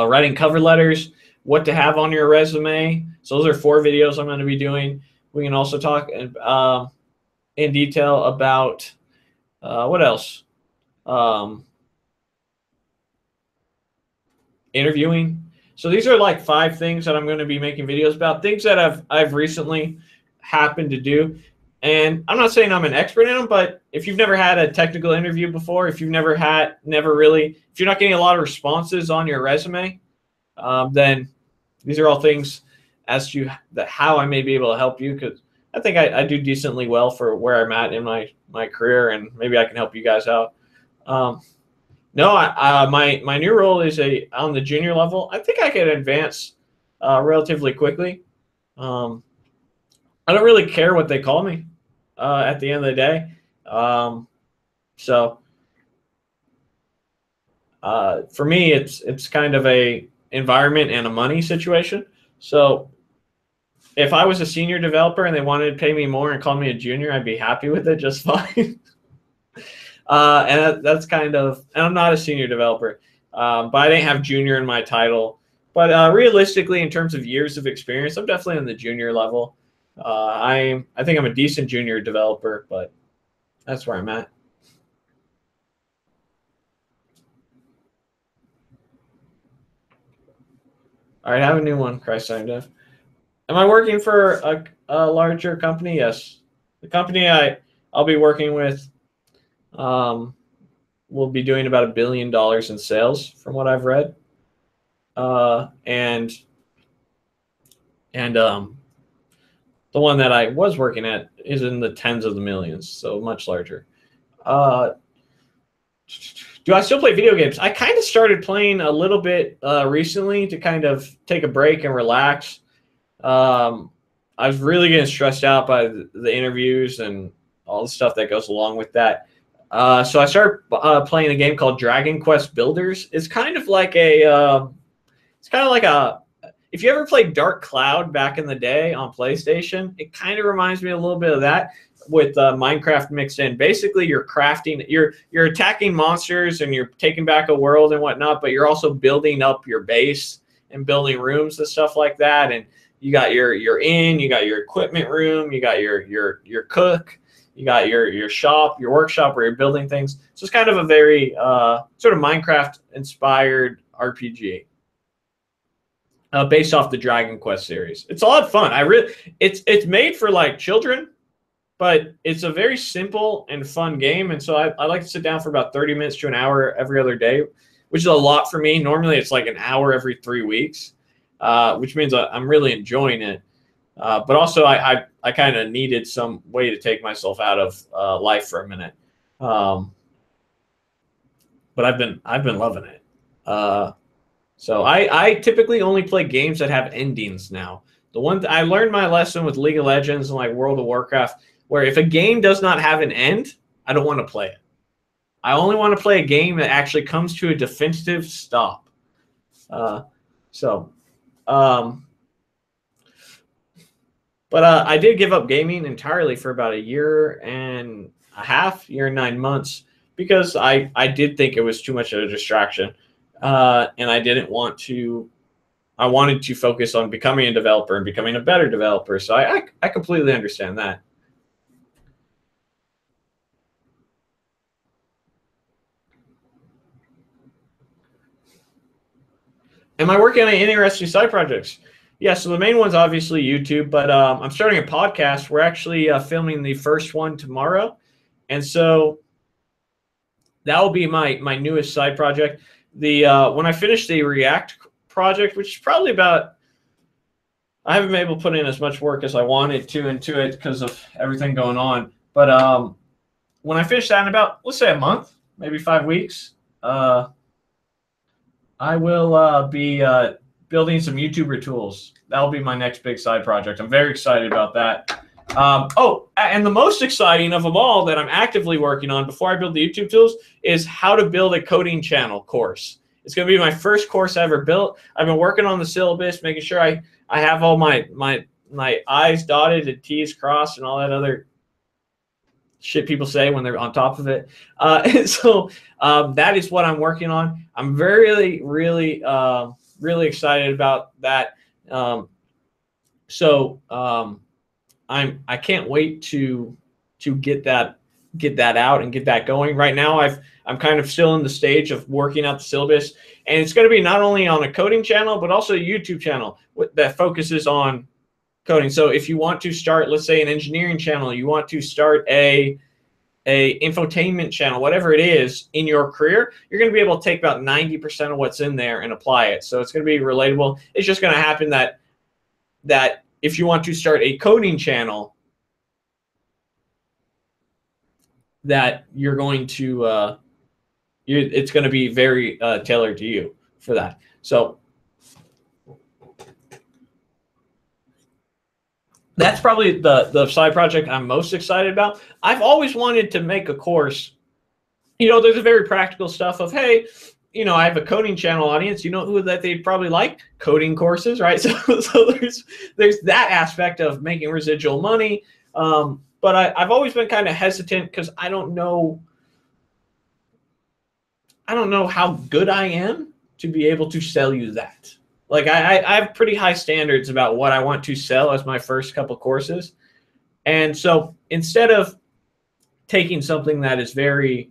writing cover letters, what to have on your resume. So those are 4 videos I'm going to be doing. We can also talk in detail about what else? Interviewing. So these are like 5 things that I'm going to be making videos about, things that I've recently happened to do. And I'm not saying I'm an expert in them, but if you've never had a technical interview before, if you've if you're not getting a lot of responses on your resume, then these are all things as to how I may be able to help you, because I think I do decently well for where I'm at in my career, and maybe I can help you guys out. My new role is on the junior level. I think I can advance relatively quickly. I don't really care what they call me at the end of the day. So for me, it's kind of a environment and a money situation. So if I was a senior developer and they wanted to pay me more and call me a junior, I'd be happy with it just fine. And that's kind of, and I'm not a senior developer, but I didn't have junior in my title. But realistically, in terms of years of experience, I'm definitely on the junior level. I think I'm a decent junior developer, but that's where I'm at. All right, I have a new one, Christ I'm Deaf. Am I working for a larger company? Yes. The company I'll be working with will be doing about $1 billion in sales from what I've read. And the one that I was working at is in the tens of the millions, so much larger. Do I still play video games? I kind of started playing a little bit recently to kind of take a break and relax. I was really getting stressed out by the interviews and all the stuff that goes along with that. So I started playing a game called Dragon Quest Builders. It's kind of like a, if you ever played Dark Cloud back in the day on PlayStation, it kind of reminds me a little bit of that with Minecraft mixed in. Basically, you're crafting, you're attacking monsters and you're taking back a world and whatnot, but you're also building up your base and building rooms and stuff like that. And you got your inn, you got your equipment room, you got your cook, you got your shop, your workshop where you're building things. So it's kind of a very sort of Minecraft inspired RPG. Based off the Dragon Quest series. It's a lot of fun. It's made for like children, but it's a very simple and fun game. And so I like to sit down for about 30 minutes to an hour every other day, which is a lot for me. Normally it's like an hour every 3 weeks, which means I'm really enjoying it. But also I kind of needed some way to take myself out of life for a minute. But I've been loving it. So I typically only play games that have endings now. The one I learned my lesson with League of Legends and like World of Warcraft, where if a game does not have an end, I don't want to play it. I only want to play a game that actually comes to a definitive stop. But I did give up gaming entirely for about 1.5 years, 9 months, because I did think it was too much of a distraction. And I didn't want to, I wanted to focus on becoming a developer and becoming a better developer. So I completely understand that. Am I working on any interesting side projects? Yeah, so the main one's obviously YouTube, but I'm starting a podcast. We're actually filming the first one tomorrow. And so that will be my newest side project. When I finish the React project, which is probably about, I haven't been able to put in as much work as I wanted to into it because of everything going on. But when I finish that in about, let's say a month, maybe 5 weeks, I will be building some YouTuber tools. That'll be my next big side project. I'm very excited about that. Oh, and the most exciting of them all that I'm actively working on before I build the YouTube tools is how to build a coding channel course. It's going to be my first course I ever built. I've been working on the syllabus, making sure I have all my I's dotted and T's crossed and all that other shit people say when they're on top of it. So that is what I'm working on. I'm really excited about that. I can't wait to get that out and get that going. Right now, I'm kind of still in the stage of working out the syllabus, and it's going to be not only on a coding channel but also a YouTube channel that focuses on coding. So if you want to start, let's say, an engineering channel, you want to start a infotainment channel, whatever it is in your career, you're going to be able to take about 90% of what's in there and apply it. So it's going to be relatable. It's just going to happen that if you want to start a coding channel, that you're going to it's going to be very tailored to you for that. So that's probably the side project I'm most excited about. I've always wanted to make a course. You know, there's a very practical stuff of, hey, I have a coding channel audience. You know who that they probably like? Coding courses, right? So there's that aspect of making residual money. But I've always been kind of hesitant because I don't know how good I am to be able to sell you that. Like I have pretty high standards about what I want to sell as my first couple courses. And so instead of taking something that is very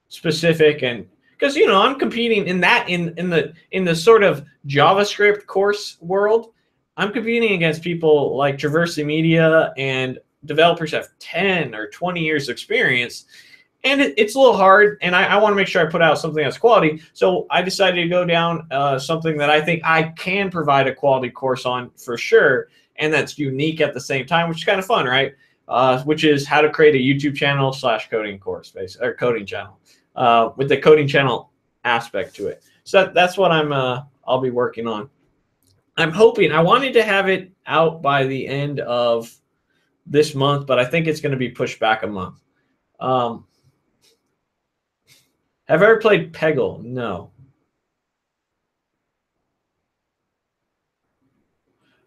specific, and because I'm competing in the sort of JavaScript course world, I'm competing against people like Traversing Media and developers have 10 or 20 years experience. And it's a little hard, and I want to make sure I put out something that's quality. So I decided to go down something that I think I can provide a quality course on for sure, and that's unique at the same time, which is kind of fun, right? Which is how to create a YouTube channel / coding course, basically, or coding channel, with the coding channel aspect to it. So that's what I'll be working on. I'm hoping, I wanted to have it out by the end of this month, but I think it's going to be pushed back a month. Have I ever played Peggle? No.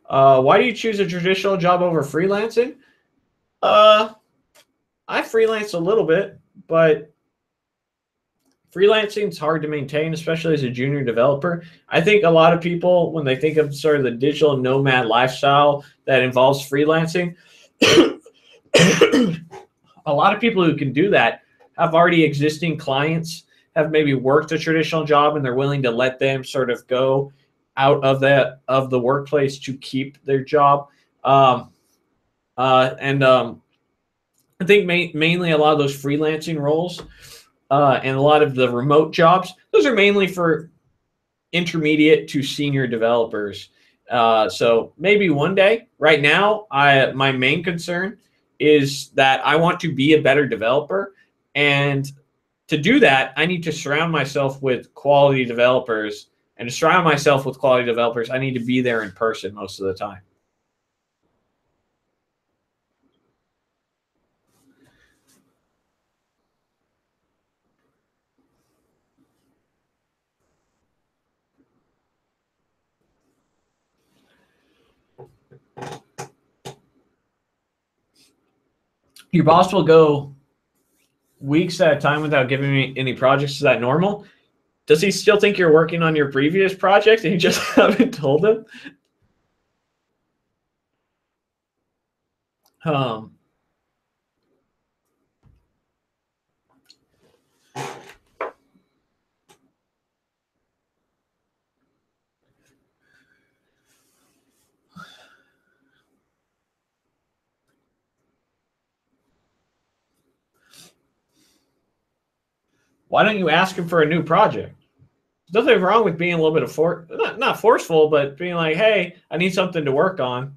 Why do you choose a traditional job over freelancing? I freelance a little bit, but freelancing is hard to maintain, especially as a junior developer. I think a lot of people, when they think of sort of the digital nomad lifestyle that involves freelancing, a lot of people who can do that have already existing clients, have maybe worked a traditional job, and they're willing to let them sort of go out of the workplace to keep their job. I think mainly a lot of those freelancing roles and a lot of the remote jobs, those are mainly for intermediate to senior developers. So maybe one day. Right now, my main concern is that I want to be a better developer, and to do that, I need to surround myself with quality developers. And to surround myself with quality developers, I need to be there in person most of the time. Your boss will go weeks at a time without giving me any projects. Is that normal? Does he still think you're working on your previous project and you just haven't told him? Why don't you ask him for a new project? There's nothing wrong with being a little bit of not forceful, but being like, hey, I need something to work on.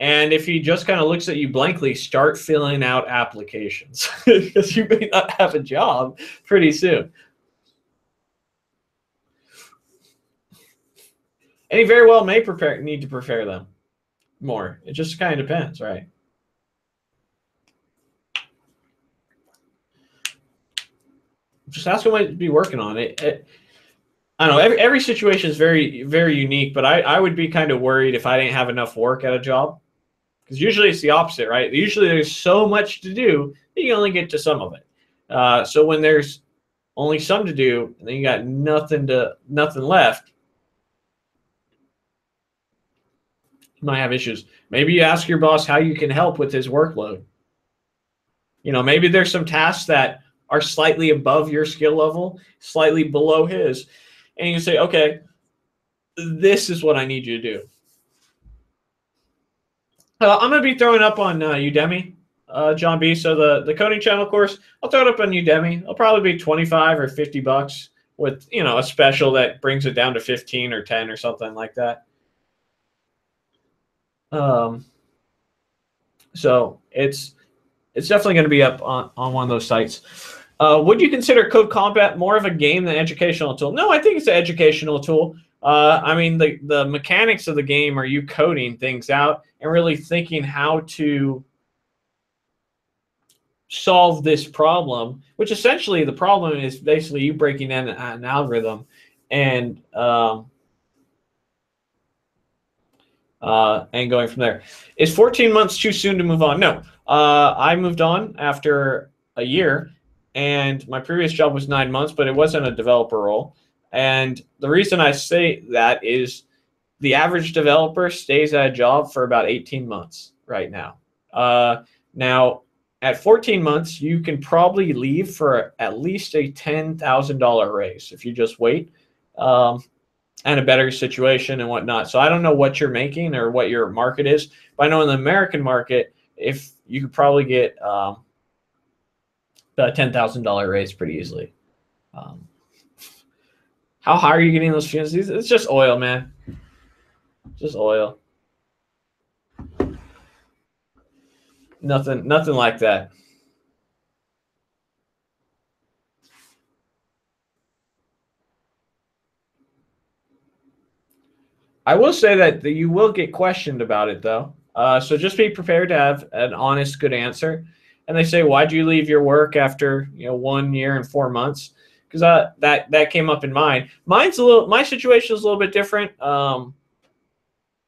And if he just kind of looks at you blankly, start filling out applications because you may not have a job pretty soon. And he very well may need to prepare them more. It just kind of depends, right? Just ask him what to be working on. I don't know. Every situation is very, very unique, but I would be kind of worried if I didn't have enough work at a job. Because usually it's the opposite, right? Usually there's so much to do that you only get to some of it. So when there's only some to do, and then you got nothing left, you might have issues. Maybe you ask your boss how you can help with his workload. Maybe there's some tasks that are slightly above your skill level, slightly below his, and you can say, okay, this is what I need you to do. I'm going to be throwing up on Udemy, John B. So the coding channel course, I'll throw it up on Udemy. It'll probably be $25 or $50 with a special that brings it down to 15 or 10 or something like that. So it's definitely going to be up on one of those sites. Would you consider Code Combat more of a game than educational tool? No, I think it's an educational tool. I mean, the mechanics of the game are you coding things out and really thinking how to solve this problem, which essentially the problem is basically you breaking in an algorithm and going from there. Is 14 months too soon to move on? No. I moved on after a year, and my previous job was 9 months, but it wasn't a developer role. And the reason I say that is the average developer stays at a job for about 18 months right now. Now, at 14 months, you can probably leave for at least a $10,000 raise if you just wait. And a better situation and whatnot. So I don't know what you're making or what your market is, but I know in the American market, if you could probably get a $10,000 raise pretty easily. How high are you getting those fees? It's just oil, man. Just oil. Nothing like that. I will say that you will get questioned about it, though. So just be prepared to have an honest, good answer. And they say, "Why'd you leave your work after 1 year and 4 months?" Because that came up in mine. My situation is a little bit different. I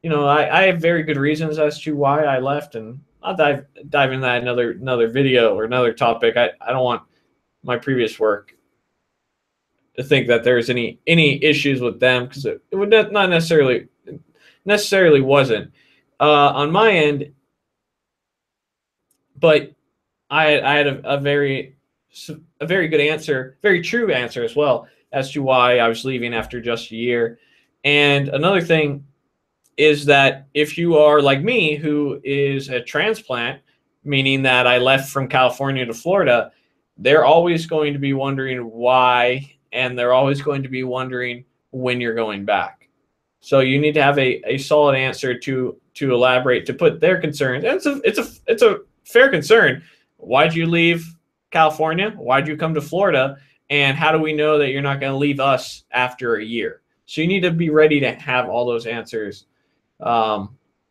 have very good reasons as to why I left, and I'll dive into that another video or another topic. I don't want my previous work to think that there's any issues with them, because it would not necessarily wasn't on my end. But I had a very good answer, very true answer as well, as to why I was leaving after just a year. And another thing is that if you are like me, who is a transplant, meaning that I left from California to Florida, they're always going to be wondering why, and they're always going to be wondering when you're going back. So you need to have a solid answer to elaborate, to put their concerns. And it's a fair concern. Why'd you leave California? Why'd you come to Florida? And how do we know that you're not going to leave us after a year? So you need to be ready to have all those answers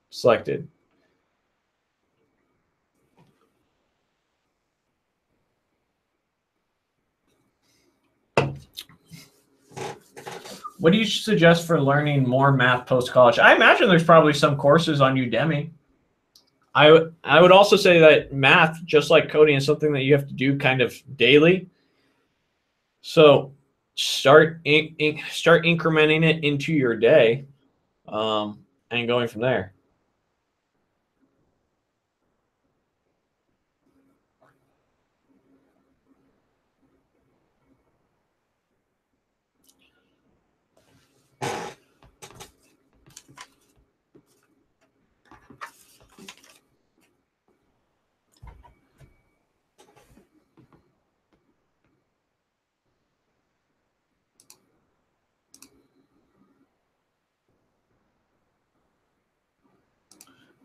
selected. What do you suggest for learning more math post-college? I imagine there's probably some courses on Udemy. I would also say that math, just like coding, is something that you have to do kind of daily. So start incrementing it into your day, and going from there.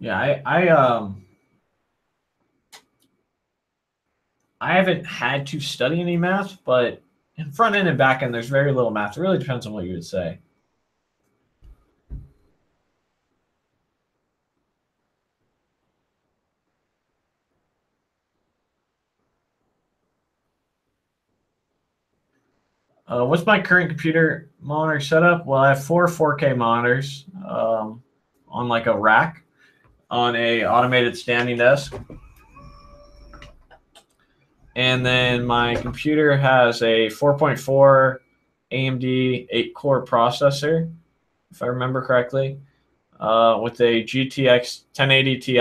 Yeah, I haven't had to study any math, but in front end and back end, there's very little math. It really depends on what you would say. What's my current computer monitor setup? Well, I have 4 4K monitors on like a rack on a automated standing desk. And then my computer has a 4.4 AMD 8-core processor, if I remember correctly, with a GTX 1080 Ti,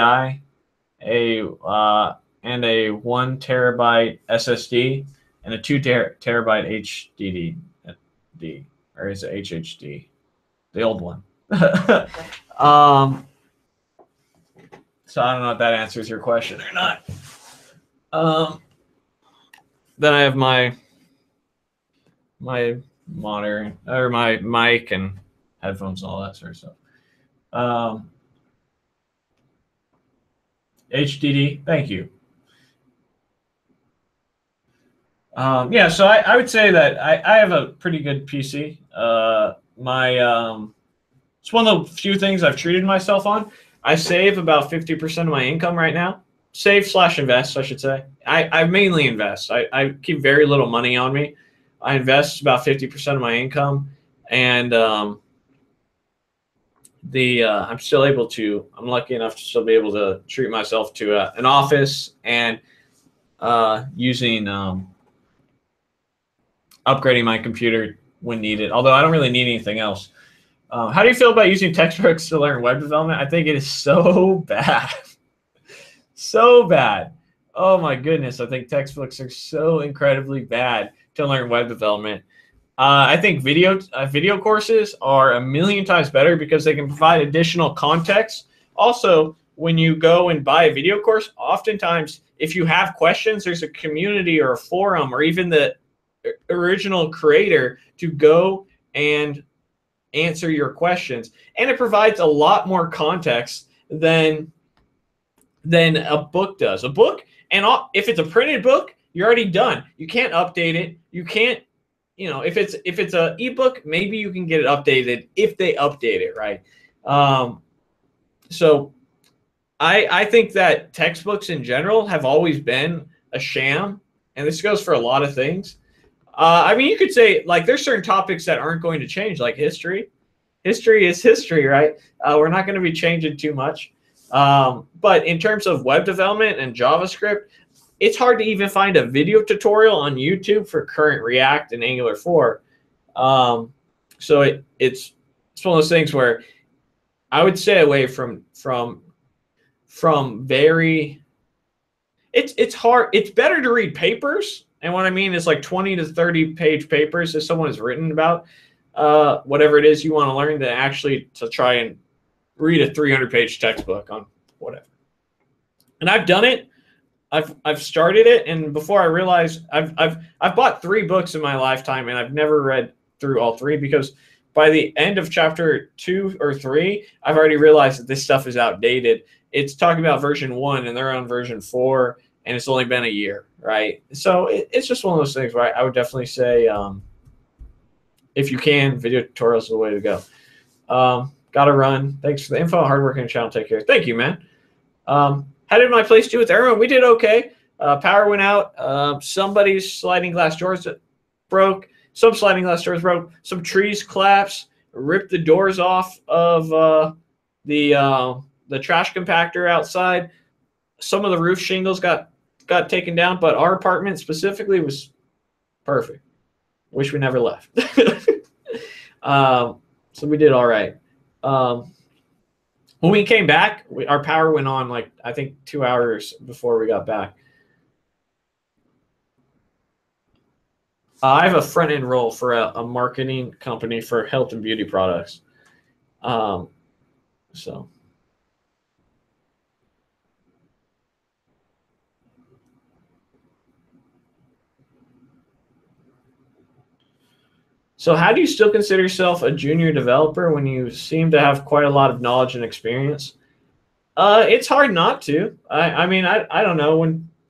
and a 1 terabyte SSD, and a 2 terabyte HDD, or is it HHD? The old one. So I don't know if that answers your question or not. Then I have my monitor, or my mic and headphones and all that sort of stuff. HDD, thank you. Yeah, so I would say that I have a pretty good PC. It's one of the few things I've treated myself on. I save about 50% of my income right now save/invest, I should say. I mainly invest. I keep very little money on me. I invest about 50% of my income, and I'm still able to. I'm lucky enough to still be able to treat myself to an office and using upgrading my computer when needed. Although I don't really need anything else. How do you feel about using textbooks to learn web development? I think it is so bad. So bad. Oh my goodness. I think textbooks are so incredibly bad to learn web development. I think video courses are a million times better because they can provide additional context. Also, when you go and buy a video course, oftentimes if you have questions, there's a community or a forum or even the original creator to go and answer your questions. And it provides a lot more context than a book does. A book, and if it's a printed book, you're already done. You can't update it. You can't, if it's a ebook, maybe you can get it updated if they update it, right? So I think that textbooks in general have always been a sham, and this goes for a lot of things. I mean, you could say, like, there's certain topics that aren't going to change, like history. History is history, right? We're not going to be changing too much. But in terms of web development and JavaScript, it's hard to even find a video tutorial on YouTube for current React and Angular 4. So it's one of those things where I would stay away from very. It's hard. It's better to read papers, and what I mean is like 20 to 30 page papers that someone has written about whatever it is you want to learn, than actually to try and read a 300-page textbook on whatever. And I've done it. I've started it, and before I realized, I've bought 3 books in my lifetime, and I've never read through all 3 because by the end of chapter 2 or 3, I've already realized that this stuff is outdated. It's talking about version 1, and they're on version 4, and it's only been a year, right? So it's just one of those things where I would definitely say, if you can, video tutorials is the way to go. Gotta run. Thanks for the info. Hard work on the channel. Take care. Thank you, man. How did my place do with everyone? We did okay. Power went out. Somebody's sliding glass doors broke. Some sliding glass doors broke. Some trees collapsed. Ripped the doors off of the trash compactor outside. Some of the roof shingles got taken down, but our apartment specifically was perfect. Wish we never left. So we did all right. When we came back, our power went on like, I think 2 hours before we got back. I have a front-end role for a marketing company for health and beauty products. So how do you still consider yourself a junior developer when you seem to have quite a lot of knowledge and experience? It's hard not to. I mean, I don't know.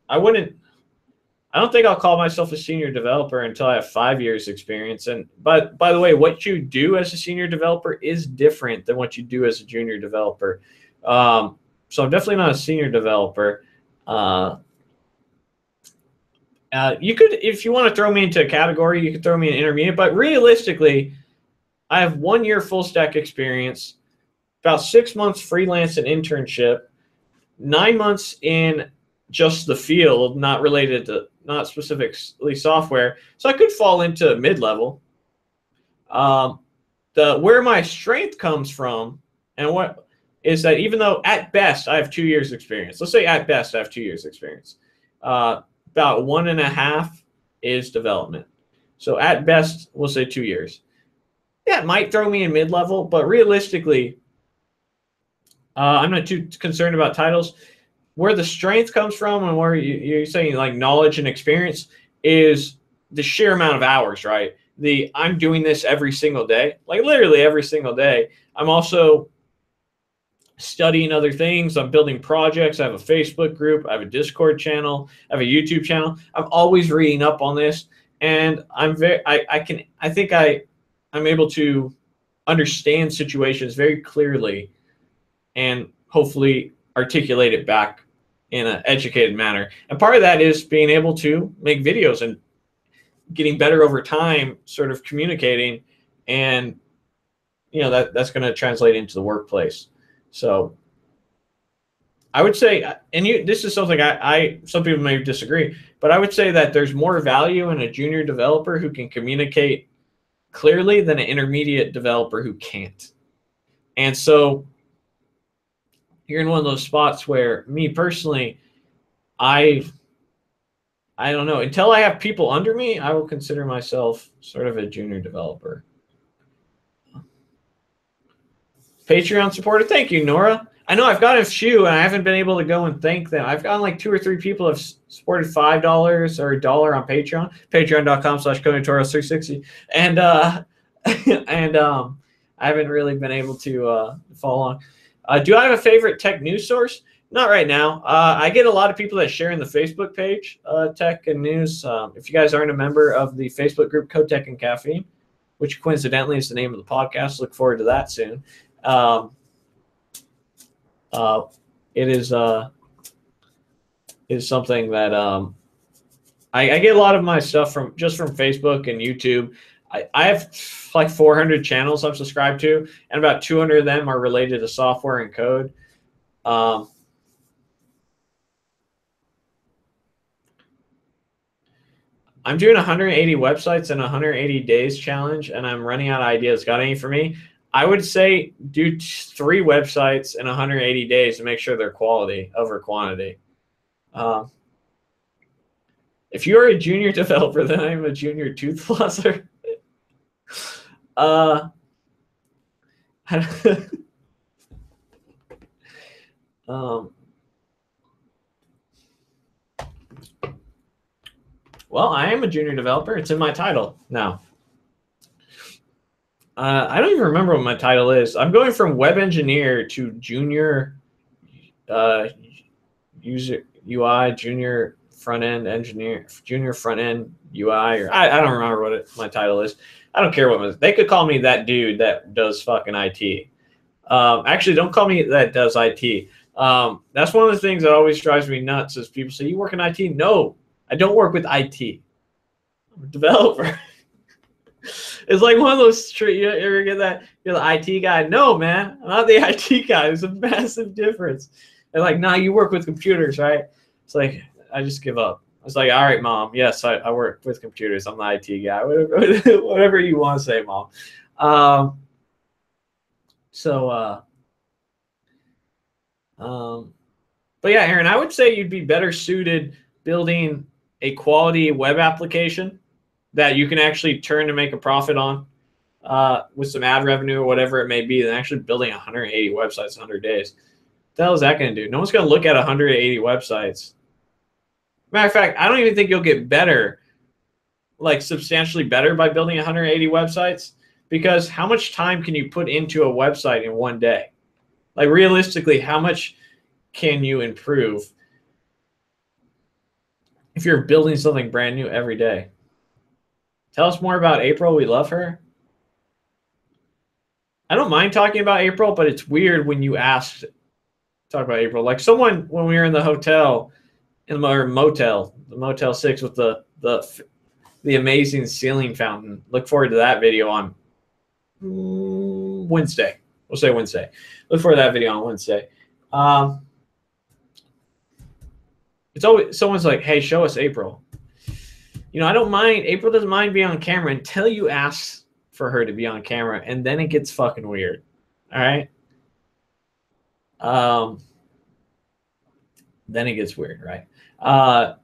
I don't think I'll call myself a senior developer until I have 5 years experience. But by the way, what you do as a senior developer is different than what you do as a junior developer. So I'm definitely not a senior developer. You could, if you want to throw me into a category, you could throw me in intermediate. But realistically, I have 1 year full stack experience, about 6 months freelance and internship, 9 months in just the field, not related to, not specifically software. So I could fall into mid-level. Where my strength comes from, and what is that, even though at best I have 2 years experience, let's say at best I have 2 years experience, about 1.5 is development. So at best, we'll say 2 years. Yeah, it might throw me in mid-level, but realistically, I'm not too concerned about titles. Where the strength comes from and where you're saying like knowledge and experience is the sheer amount of hours, right? I'm doing this every single day, like literally every single day. I'm also studying other things. I'm building projects. I have a Facebook group. I have a Discord channel. I have a YouTube channel. I'm always reading up on this, and I'm able to understand situations very clearly and hopefully articulate it back in an educated manner. And part of that is being able to make videos and getting better over time, sort of communicating, and that's going to translate into the workplace. So I would say, and this is something some people may disagree, but I would say that there's more value in a junior developer who can communicate clearly than an intermediate developer who can't. And so you're in one of those spots where, me personally, I don't know. Until I have people under me, I will consider myself sort of a junior developer. Patreon supporter. Thank you, Nora. I know I've got a few, and I haven't been able to go and thank them. I've gotten like 2 or 3 people have supported $5 or $1 on Patreon. Patreon.com/codingtutorials360. And I haven't really been able to follow along. Do I have a favorite tech news source? Not right now. I get a lot of people that share in the Facebook page, Tech and News. If you guys aren't a member of the Facebook group Code Tech and Caffeine, which coincidentally is the name of the podcast, look forward to that soon. It is something that I get a lot of my stuff from Facebook and YouTube. I have like 400 channels I'm subscribed to, and about 200 of them are related to software and code. I'm doing 180 websites in 180 days challenge, and I'm running out of ideas. Got any for me? I would say do 3 websites in 180 days to make sure they're quality over quantity. If you're a junior developer, then I'm a junior tooth flosser. Well, I am a junior developer. It's in my title now. I don't even remember what my title is. I'm going from web engineer to junior user UI, junior front end engineer, junior front end UI, or I don't remember what my title is. I don't care what they could call me that dude that does fucking IT. Actually, don't call me that does IT. That's one of the things that always drives me nuts is people say, you work in IT? No, I don't work with IT. I'm a developer. It's like one of those, you ever get that? You're the IT guy. No, man, I'm not the IT guy. There's a massive difference. They're like, nah, you work with computers, right? It's like, I just give up. It's like, all right, Mom. Yes, I work with computers. I'm the IT guy. Whatever you want to say, Mom. But yeah, Aaron, I would say you'd be better suited building a quality web application that you can actually turn to make a profit on with some ad revenue or whatever it may be than actually building 180 websites in 100 days. What the hell is that going to do? No one's going to look at 180 websites. Matter of fact, I don't even think you'll get better, like substantially better by building 180 websites, because how much time can you put into a website in one day? Like realistically, how much can you improve if you're building something brand new every day? Tell us more about April. We love her. I don't mind talking about April, but it's weird when you ask to talk about April. Like someone, when we were in the hotel, in our motel, the Motel 6 with the amazing ceiling fountain. Look forward to that video on Wednesday. We'll say Wednesday. Look forward to that video on Wednesday. It's always someone's like, hey, show us April. You know, I don't mind. April doesn't mind being on camera until you ask for her to be on camera, and then it gets fucking weird. All right. Then it gets weird, right? All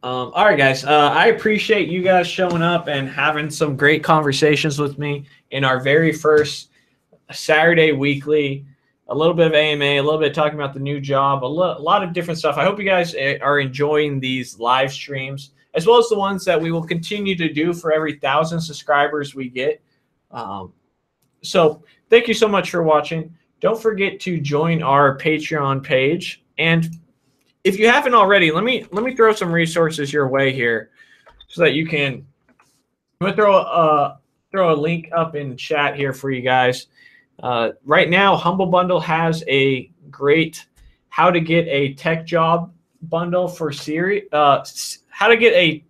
right, guys. I appreciate you guys showing up and having some great conversations with me in our very first Saturday weekly. A little bit of AMA, a little bit talking about the new job, a lot of different stuff. I hope you guys are enjoying these live streams, as well as the ones that we will continue to do for every 1,000 subscribers we get. So thank you so much for watching. Don't forget to join our Patreon page. And if you haven't already, let me throw some resources your way here so that you can. I'm gonna throw a link up in chat here for you guys. Right now, Humble Bundle has a great how to get a tech job bundle for series. How to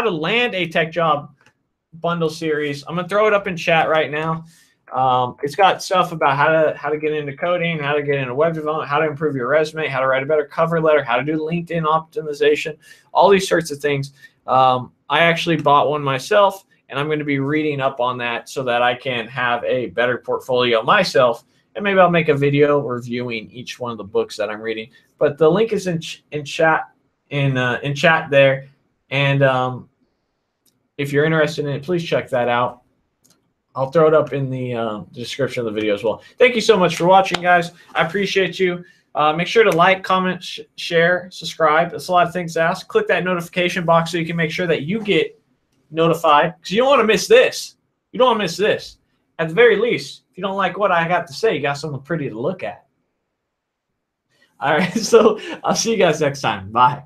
land a tech job bundle series. I'm gonna throw it up in chat right now. It's got stuff about how to get into coding, how to get into web development, how to improve your resume, how to write a better cover letter, how to do LinkedIn optimization, all these sorts of things. I actually bought one myself, and I'm going to be reading up on that so that I can have a better portfolio myself. And maybe I'll make a video reviewing each one of the books that I'm reading. But the link is in chat there, and if you're interested in it, please check that out. I'll throw it up in the description of the video as well. Thank you so much for watching, guys. I appreciate you. Make sure to like, comment, share, subscribe. That's a lot of things to ask. Click that notification box so you can make sure that you get notified, because you don't want to miss this. You don't want to miss this. At the very least, if you don't like what I got to say, you got something pretty to look at. All right, so I'll see you guys next time. Bye.